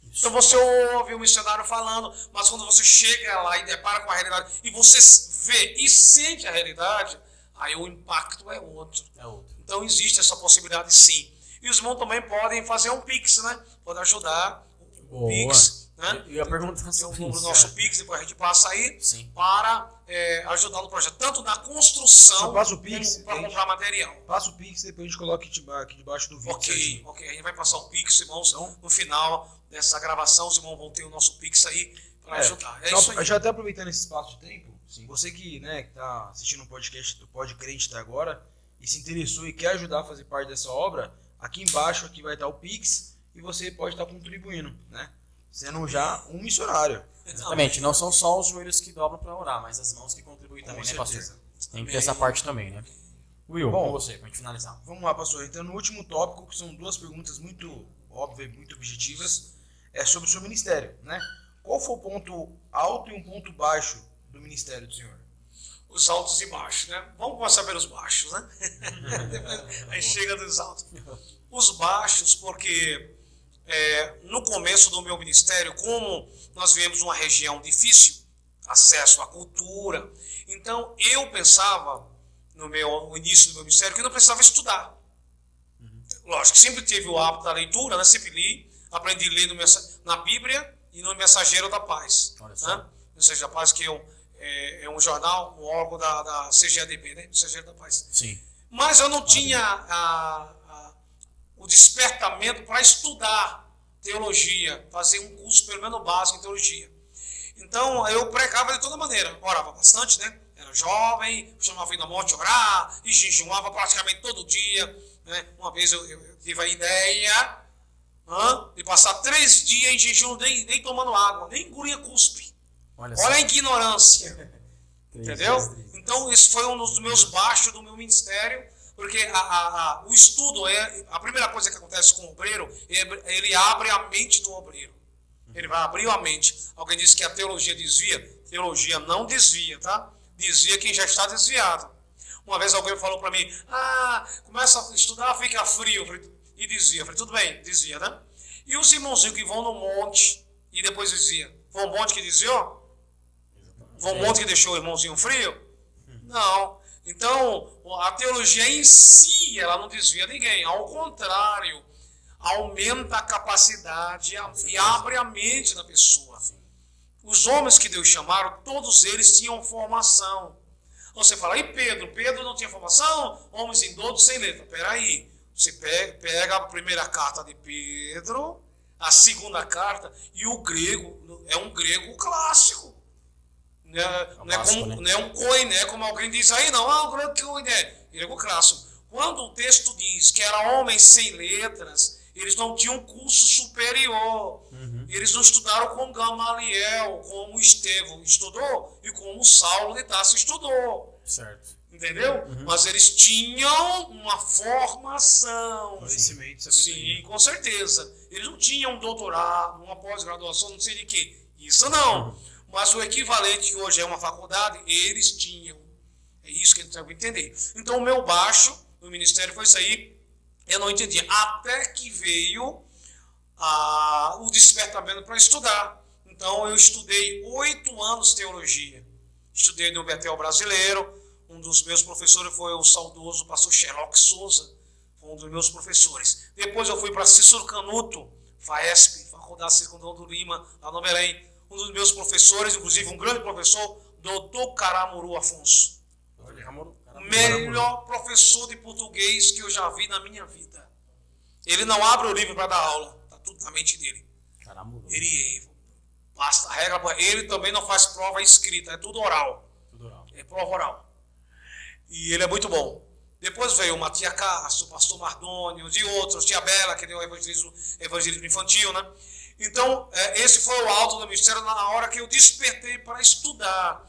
Isso. Então você ouve o missionário falando, mas quando você chega lá e depara com a realidade, e você vê e sente a realidade, aí o impacto é outro. Então existe essa possibilidade, sim. E os irmãos também podem fazer um Pix, né? Podem ajudar o Pix. Né? Eu ia perguntar sobre o nosso Pix, depois a gente passa aí, sim, para ajudar no projeto, tanto na construção como para comprar material. Passa o Pix, depois a gente coloca aqui debaixo do vídeo. Ok, a gente vai passar o Pix, irmãos, no final dessa gravação, os irmãos vão ter o nosso Pix aí para ajudar. Isso aí. Já até aproveitando esse espaço de tempo, sim, você que está assistindo um podcast do Pod Crente até agora e se interessou e quer ajudar a fazer parte dessa obra, aqui embaixo aqui vai estar o Pix e você pode estar contribuindo, né? Sendo já um missionário. Exatamente, não são só os joelhos que dobram para orar, mas as mãos que contribuem também, né, pastor? Tem que ter essa parte também, né? Will, com você, para a gente finalizar. Vamos lá, pastor. Então, no último tópico, que são 2 perguntas muito óbvias, muito objetivas, é sobre o seu ministério, né? Qual foi o ponto alto e um ponto baixo do ministério do senhor? Os altos e baixos, né? Vamos começar pelos baixos, né? Aí chega dos altos. Os baixos, porque no começo do meu ministério, como nós viemos de uma região difícil, acesso à cultura, então eu pensava, no início do meu ministério, que eu não precisava estudar. lógico, sempre tive o hábito da leitura, né? Sempre li, aprendi a ler na Bíblia e no Mensageiro da Paz. Né? Mensageiro da Paz, que é um jornal, um órgão da CGADB, né? Mensageiro da Paz. Sim. Mas eu não tinha o despertamento para estudar teologia, fazer um curso pelo menos básico em teologia. Então eu pregava de toda maneira, orava bastante, né? Era jovem, chamava fim da morte orar, e jejuava praticamente todo dia. Né? Uma vez eu tive a ideia de passar 3 dias em jejum, nem tomando água, nem engolia cuspe. Olha a ignorância. Entendeu? Então esse foi um dos meus baixos do meu ministério, porque o estudo a primeira coisa que acontece com o obreiro, ele abre a mente do obreiro. Ele vai abrir a mente. Alguém disse que a teologia desvia. Teologia não desvia, tá? Desvia quem já está desviado. Uma vez alguém falou para mim, começa a estudar, fica frio. E desvia. Eu falei, tudo bem, desvia, né? E os irmãozinhos que vão no monte e depois desvia. Foi um monte que desviou? Foi um monte que deixou o irmãozinho frio? Não. Então, a teologia em si, ela não desvia ninguém. Ao contrário, aumenta a capacidade e abre a mente da pessoa. Os homens que Deus chamaram, todos eles tinham formação. Você fala, e Pedro? Pedro não tinha formação? Homens indoutos sem letra. Peraí, você pega a primeira carta de Pedro, a segunda carta, e o grego é um grego clássico. Não é um koiné, como alguém diz aí, não. O grego koiné, grego clássico. Quando o texto diz que eram homens sem letras, eles não tinham curso superior. Eles não estudaram como Gamaliel, como Estevão estudou e como Saulo de Tarso estudou. Certo. Entendeu? Mas eles tinham uma formação. Conhecimento. Sim, com certeza. Eles não tinham um doutorado, uma pós-graduação, não sei de quê. Isso não. Mas o equivalente que hoje é uma faculdade, eles tinham. É isso que a gente tem que entender. Então o meu baixo no ministério foi isso aí. Eu não entendia. Até que veio o despertamento para estudar. Então eu estudei 8 anos teologia. Estudei no Betel Brasileiro. Um dos meus professores foi o saudoso pastor Sherlock Souza. Foi um dos meus professores. Depois eu fui para Cícero Canuto, FAESP, Faculdade Circundanal do Lima, lá no Belém. Um dos meus professores, inclusive um grande professor, Dr. Caramuru Afonso. O melhor professor de português que eu já vi na minha vida. Ele não abre o livro para dar aula. Está tudo na mente dele. Ele basta a regra. Ele também não faz prova escrita. É tudo oral. É prova oral. E ele é muito bom. Depois veio o Matias Castro, o pastor Mardônio, e outros, tia Bela, que deu o evangelismo infantil, né? Então, esse foi o alto do ministério na hora que eu despertei para estudar.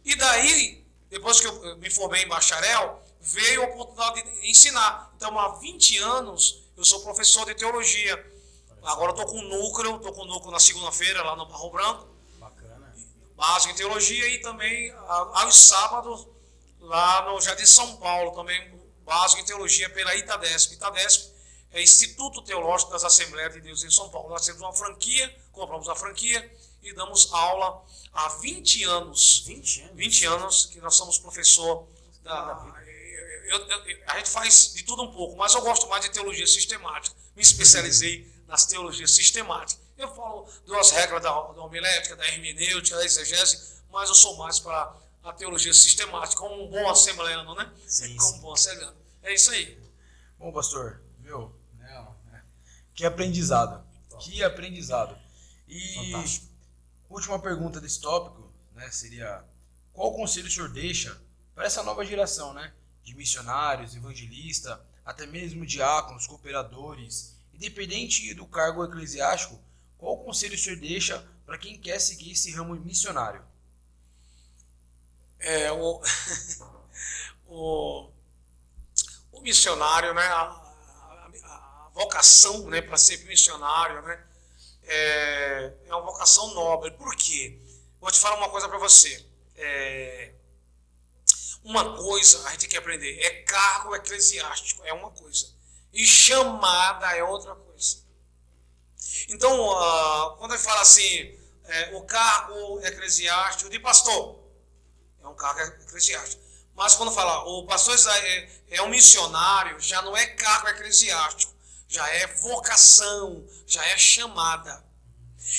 E daí, depois que eu me formei em bacharel, veio a oportunidade de ensinar. Então, há 20 anos, eu sou professor de teologia. Agora estou com um núcleo na segunda-feira, lá no Barro Branco. Bacana. Básico em teologia e também aos sábados, lá no Jardim São Paulo, também básico em teologia pela Itadesp. Itadesp é Instituto Teológico das Assembleias de Deus em São Paulo. Nós temos uma franquia, compramos a franquia e damos aula há 20 anos. 20 anos que nós somos professor a gente faz de tudo um pouco, mas eu gosto mais de teologia sistemática. Me especializei nas teologias sistemáticas. Eu falo das regras da homilética, da hermenêutica, da exegese, mas eu sou mais para a teologia sistemática, como um bom assembleano, né? Como um bom assembleano. É isso aí. Bom, pastor, que aprendizado. Que aprendizado. E fantástico. Última pergunta desse tópico, né, seria: qual conselho o senhor deixa para essa nova geração, né, de missionários, evangelistas, até mesmo diáconos, cooperadores, independente do cargo eclesiástico? Qual conselho o senhor deixa para quem quer seguir esse ramo missionário? O missionário, né, a vocação, né, para ser missionário, né, é uma vocação nobre. Por quê? Vou te falar uma coisa para você. Uma coisa a gente tem que aprender: é cargo eclesiástico, é uma coisa, e chamada é outra coisa. Então, quando ele fala assim, o cargo eclesiástico de pastor, é um cargo eclesiástico. Mas quando fala o pastor é um missionário, já não é cargo eclesiástico, já é vocação, já é chamada.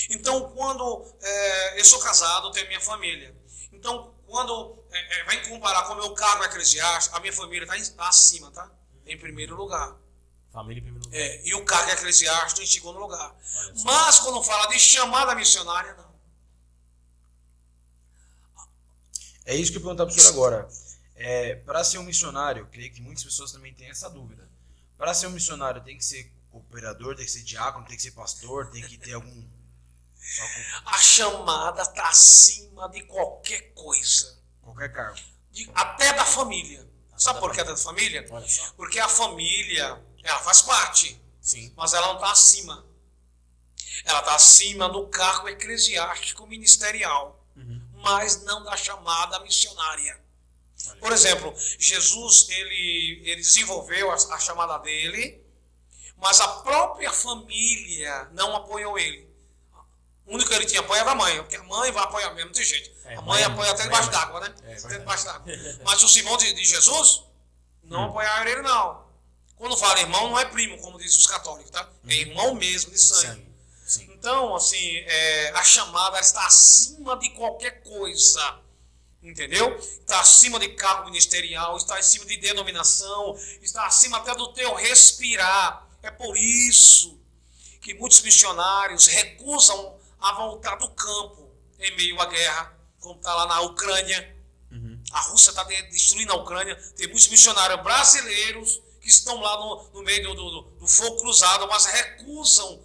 Então, quando eu sou casado, tenho minha família. Então, quando vai comparar com o meu cargo eclesiástico, a minha família está acima, tá? Em primeiro lugar. Família em primeiro lugar. E o cargo eclesiástico em segundo lugar. Mas quando fala de chamada missionária, não. É isso que eu perguntar para o senhor agora. Para ser um missionário, eu creio que muitas pessoas também têm essa dúvida. Para ser um missionário, tem que ser cooperador, tem que ser diácono, tem que ser pastor, tem que ter algum... A chamada está acima de qualquer coisa. Qualquer cargo. Até da família. Sabe por que até da família? Porque a família, ela faz parte. Sim. Mas ela não está acima. Ela está acima do cargo eclesiástico ministerial. Mas não da chamada missionária. Por exemplo, Jesus, ele desenvolveu a chamada dele, mas a própria família não apoiou ele. O único que ele tinha apoio era a mãe, porque a mãe vai apoiar mesmo, não tem jeito. A mãe apoia até debaixo d'água, né? Até debaixo d'água. Mas os irmãos de Jesus não apoiaram ele, não. Quando fala irmão, não é primo, como dizem os católicos, tá? É irmão mesmo, de sangue. Sim. Então, assim, a chamada está acima de qualquer coisa. Entendeu? Está acima de cargo ministerial, está acima de denominação, está acima até do teu respirar. É por isso que muitos missionários recusam a voltar do campo em meio à guerra, como está lá na Ucrânia. A Rússia está destruindo a Ucrânia. Tem muitos missionários brasileiros que estão lá no meio do fogo cruzado, mas recusam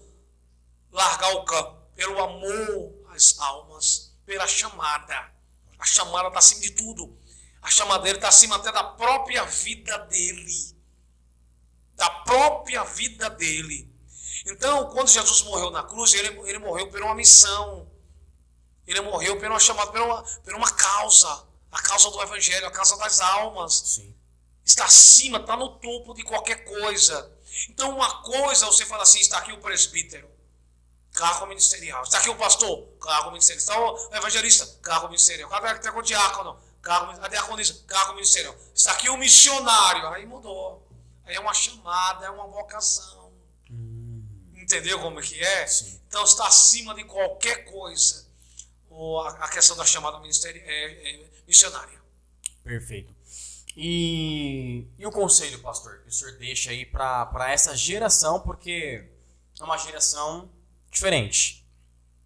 largar o campo pelo amor às almas, pela chamada. A chamada está acima de tudo. A chamada dele está acima até da própria vida dele. Da própria vida dele. Então, quando Jesus morreu na cruz, ele morreu por uma missão. Ele morreu por uma chamada, por uma causa. A causa do Evangelho, a causa das almas. Sim. Está acima, está no topo de qualquer coisa. Então, uma coisa, você fala assim, está aqui o presbítero, cargo ministerial. Está aqui o pastor, cargo ministerial. Está o evangelista, cargo ministerial. Está aqui o diácono, a diaconisa, cargo ministerial. Está aqui o missionário. Aí mudou. Aí é uma chamada, é uma vocação. Entendeu como é que é? Sim. Então está acima de qualquer coisa a questão da chamada missionária. Perfeito. E o conselho, pastor, que o senhor deixa aí para essa geração, porque é uma geração diferente.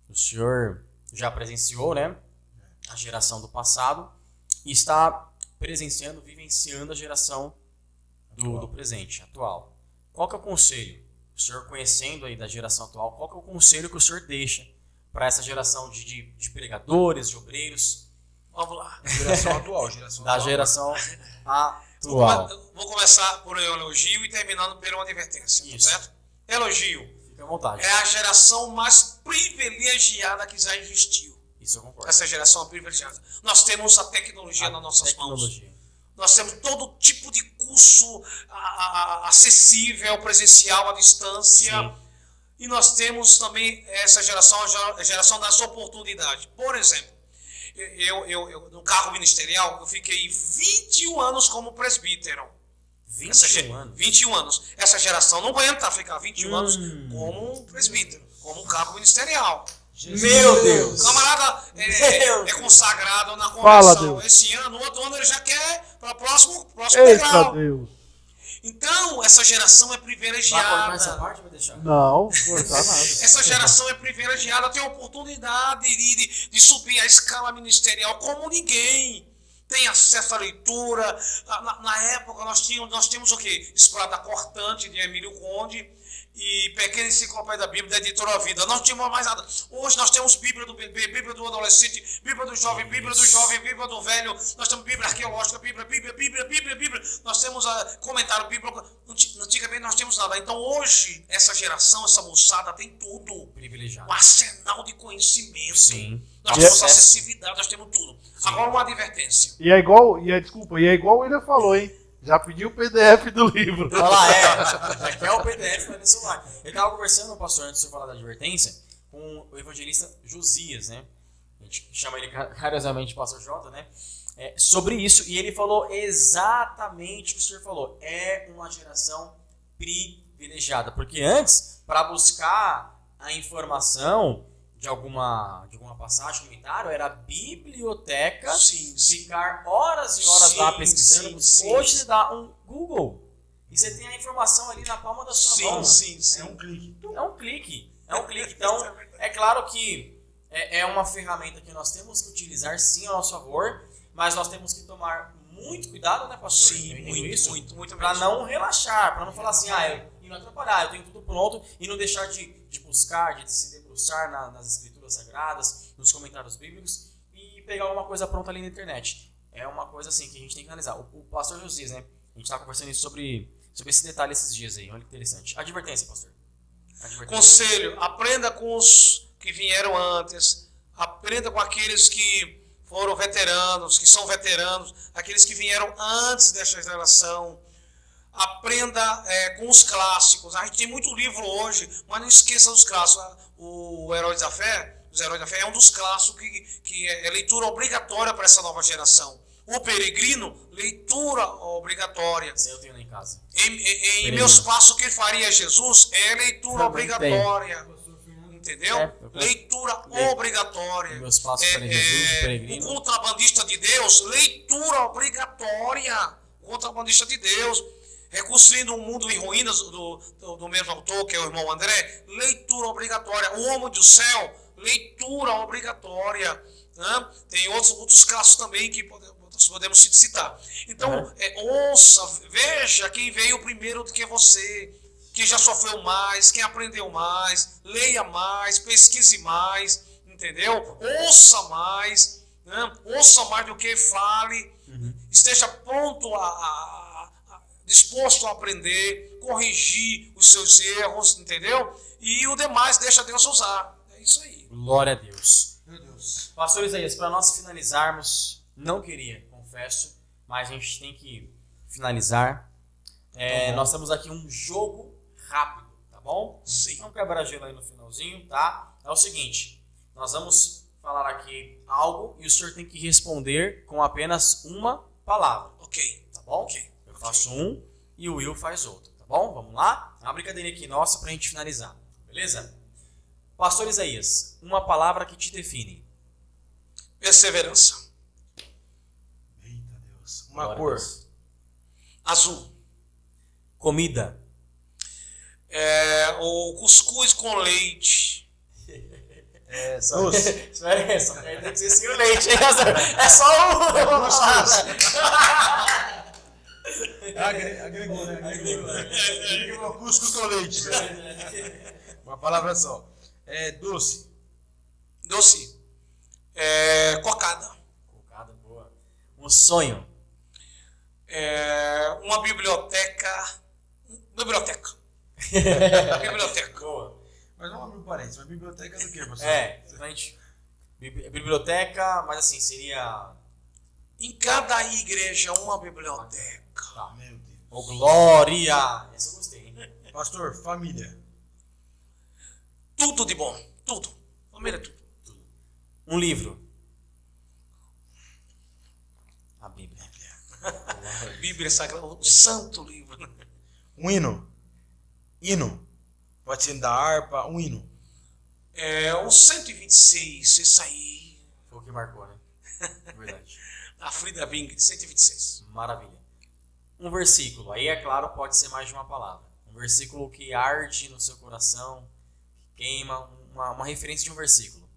O senhor já presenciou, né, a geração do passado e está presenciando, vivenciando a geração do presente, atual. Qual que é o conselho? O senhor conhecendo aí da geração atual, qual que é o conselho que o senhor deixa para essa geração de pregadores, de obreiros? Vamos lá. Geração atual. Geração atual. Vou começar por um elogio e terminando por uma advertência. Isso. Certo? Elogio. Fique à vontade. É a geração mais privilegiada que já existiu. Isso eu concordo. Essa geração é privilegiada. Nós temos a tecnologia nas nossas mãos. Nós temos todo tipo de curso acessível, presencial, à distância. Sim. E nós temos também essa geração, a geração dessa oportunidade. Por exemplo, eu no cargo ministerial, eu fiquei 21 anos como presbítero. 21 anos? 21 anos. Essa geração não aguenta ficar 21 anos como um presbítero, como um cargo ministerial. Jesus. Meu Deus! O camarada é consagrado na Fala, conversão Deus. esse ano, no outro ano ele já quer para o próximo Eita degrau. Deus. Então, essa geração é Vai cortar privilegiada. essa parte ou vai deixar? Não, cortar nada. Essa geração é privilegiada, tem a oportunidade de subir a escala ministerial como ninguém. Tem acesso à leitura. Na época nós tínhamos o quê? Espada Cortante, de Emílio Conde, e Pequena Enciclopédia da Bíblia, da Editora Vida. Não tínhamos mais nada. Hoje nós temos Bíblia do bebê, Bíblia do adolescente, Bíblia do jovem, Bíblia do velho. Nós temos Bíblia arqueológica, Bíblia. Nós temos comentário bíblico. Antigamente nós tínhamos nada. Então hoje, essa geração, essa moçada tem tudo. Privilegiado. Um arsenal de conhecimento. Sim. Nós temos acessibilidade, nós temos tudo. Sim. Agora uma advertência. E é igual o William falou, hein? Já pediu o PDF do livro. Olha lá, já quer o PDF para o celular. Eu estava conversando, pastor, antes de eu falar da advertência, com o evangelista Josias, né? A gente chama ele carinhosamente de Pastor Jota, né? Sobre isso, e ele falou exatamente o que o senhor falou. É uma geração privilegiada. privilegiada, porque antes, para buscar a informação de alguma passagem, comentário, era biblioteca, ficar horas e horas lá pesquisando. Hoje você dá um Google e você tem a informação ali na palma da sua mão. É um clique. É um clique. Então, é claro que é uma ferramenta que nós temos que utilizar sim a nosso favor, mas nós temos que tomar muito cuidado, né, pastor? Sim, muito para não relaxar, para não falar assim, e não atrapalhar, eu tenho tudo pronto, e não deixar de buscar, de se debruçar nas escrituras sagradas, nos comentários bíblicos, e pegar alguma coisa pronta ali na internet. É uma coisa assim que a gente tem que analisar. O pastor Josias, né, a gente estava conversando sobre esse detalhe esses dias aí, olha que interessante. Advertência, pastor. Conselho, aprenda com os que vieram antes, aprenda com aqueles que foram veteranos, que são veteranos, aqueles que vieram antes desta geração. Aprenda com os clássicos. A gente tem muito livro hoje, mas não esqueça os clássicos. O Heróis da Fé, Os Heróis da Fé é um dos clássicos que é leitura obrigatória para essa nova geração. O Peregrino, leitura obrigatória. Sim, eu tenho lá em casa. Em Meus Passos, o que faria Jesus é leitura obrigatória. Entendeu? Leitura obrigatória. Meus Passos para Jesus, o Peregrino. O Contrabandista de Deus, leitura obrigatória. O Contrabandista de Deus. Reconstruindo um Mundo em Ruínas, do mesmo autor, que é o irmão André, leitura obrigatória. O Homem do Céu, leitura obrigatória. Né? Tem outros clássicos também que podemos citar. Então, ouça, veja quem veio primeiro do que você, quem já sofreu mais, quem aprendeu mais, leia mais, pesquise mais, entendeu? Ouça mais, né? Ouça mais do que fale, esteja pronto disposto a aprender, corrigir os seus erros, entendeu? E o demais deixa Deus usar. É isso aí. Glória a Deus. Meu Deus. Pastor Isaías, para nós finalizarmos, não queria, confesso, mas a gente tem que finalizar. Nós temos aqui um jogo rápido, tá bom? Sim. Não quebra-gelo aí no finalzinho, tá? É o seguinte, nós vamos falar aqui algo e o senhor tem que responder com apenas uma palavra. Ok. Tá bom? Ok. Eu faço um e o Will faz outro, tá bom? Vamos lá? É uma brincadeirinha aqui nossa pra gente finalizar, beleza? Pastor Isaías, uma palavra que te define. Perseverança. Eita Deus. Uma cor. Azul. Comida. O cuscuz com leite. Doce. Espera aí, só tem que ser sem o leite, hein? É só uma palavra. Agregou, né? Agregou. Cuscuz com leite. Uma palavra só. Doce. Doce. Cocada. Cocada, boa. Um sonho. Uma biblioteca. Biblioteca. Boa. Mas não abre um parênteses. Uma biblioteca do quê, você? Biblioteca, mas assim, seria... Em cada igreja, uma biblioteca. Tá. Meu Deus. Oh, glória! Essa eu gostei, hein? Pastor, família. Tudo de bom. Tudo. Família, tudo. Um livro. A Bíblia. Bíblia Sagrada, o santo livro. Um hino. Hino. Pode ser da harpa, um hino. O 126, isso aí. Foi o que marcou, né? Verdade. A Frida Bing, 126. Maravilha. Um versículo. Aí, é claro, pode ser mais de uma palavra. Um versículo que arde no seu coração, que queima. Uma referência de um versículo.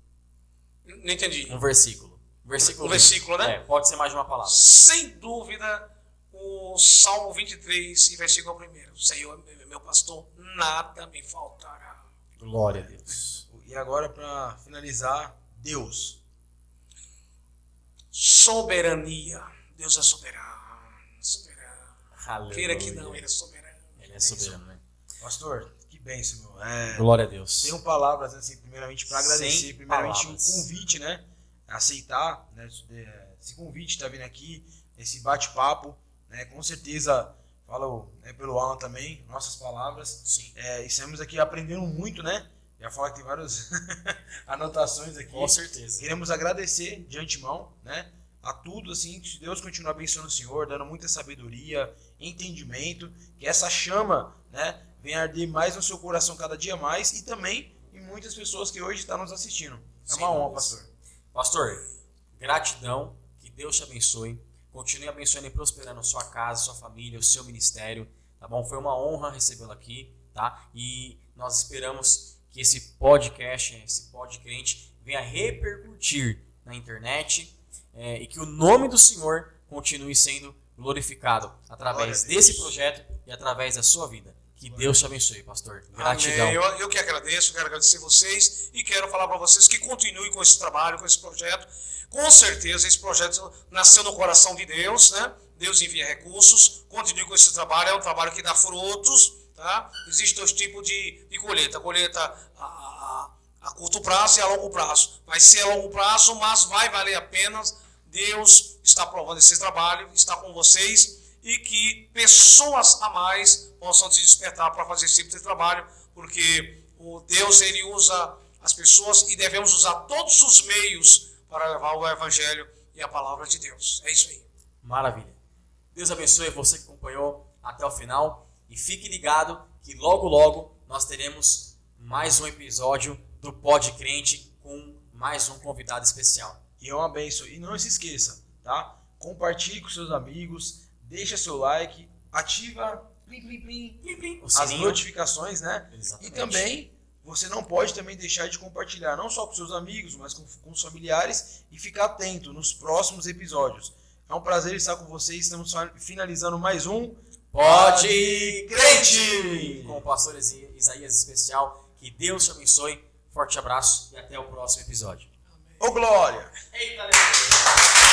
Não entendi. Um versículo. Um versículo, né? Pode ser mais de uma palavra. Sem dúvida, o Salmo 23, e versículo 1. Senhor, meu pastor, nada me faltará. Glória a Deus. E agora, para finalizar, Deus. Soberania. Deus é soberano. Aleluia. Queira que não, ele é soberano. Ele é soberano, né? Pastor, que bênção, meu. Glória a Deus. Tenho palavras, assim, primeiramente, para agradecer. Sem Primeiramente, palavras. um convite, né? Aceitar, né? Esse convite tá vindo aqui, esse bate-papo, né? Com certeza, falo pelo Alan também, nossas palavras. Sim. Estamos aqui aprendendo muito, né? Já falo que tem várias anotações aqui. Com certeza. Queremos agradecer de antemão, né? A tudo, assim, que Deus continue abençoando o Senhor, dando muita sabedoria, entendimento, que essa chama, né, venha arder mais no seu coração cada dia mais e também em muitas pessoas que hoje estão nos assistindo. É uma honra, pastor. Pastor, gratidão, que Deus te abençoe, continue abençoando e prosperando a sua casa, sua família, o seu ministério, tá bom? Foi uma honra recebê-lo aqui, tá? E nós esperamos que esse podcast, esse podcast venha repercutir na internet e que o nome do Senhor continue sendo glorificado através desse projeto e através da sua vida. Que Deus te abençoe, pastor. Gratidão. Amém. Eu que agradeço, quero agradecer vocês e quero falar para vocês que continuem com esse trabalho, com esse projeto. Com certeza esse projeto nasceu no coração de Deus, né? Deus envia recursos, continue com esse trabalho, é um trabalho que dá frutos, tá? Existem dois tipos de colheita. Colheita a curto prazo e a longo prazo. Vai ser a longo prazo, mas vai valer a pena. Deus está aprovando esse trabalho, está com vocês e que pessoas a mais possam se despertar para fazer esse tipo de trabalho, porque o Deus ele usa as pessoas e devemos usar todos os meios para levar o Evangelho e a palavra de Deus. É isso aí. Maravilha. Deus abençoe você que acompanhou até o final e fique ligado que logo logo nós teremos mais um episódio do Pod Crente com mais um convidado especial. E é uma bênção. E não se esqueça, tá? Compartilhe com seus amigos, deixa seu like, ativa as notificações, né? Exatamente. E também você não pode também deixar de compartilhar, não só com seus amigos, mas com os familiares e ficar atento nos próximos episódios. É um prazer estar com vocês. Estamos finalizando mais um Pod Crente com o pastor Isaías especial. Que Deus te abençoe. Forte abraço e até o próximo episódio. Ô glória! Eita, Sensacional.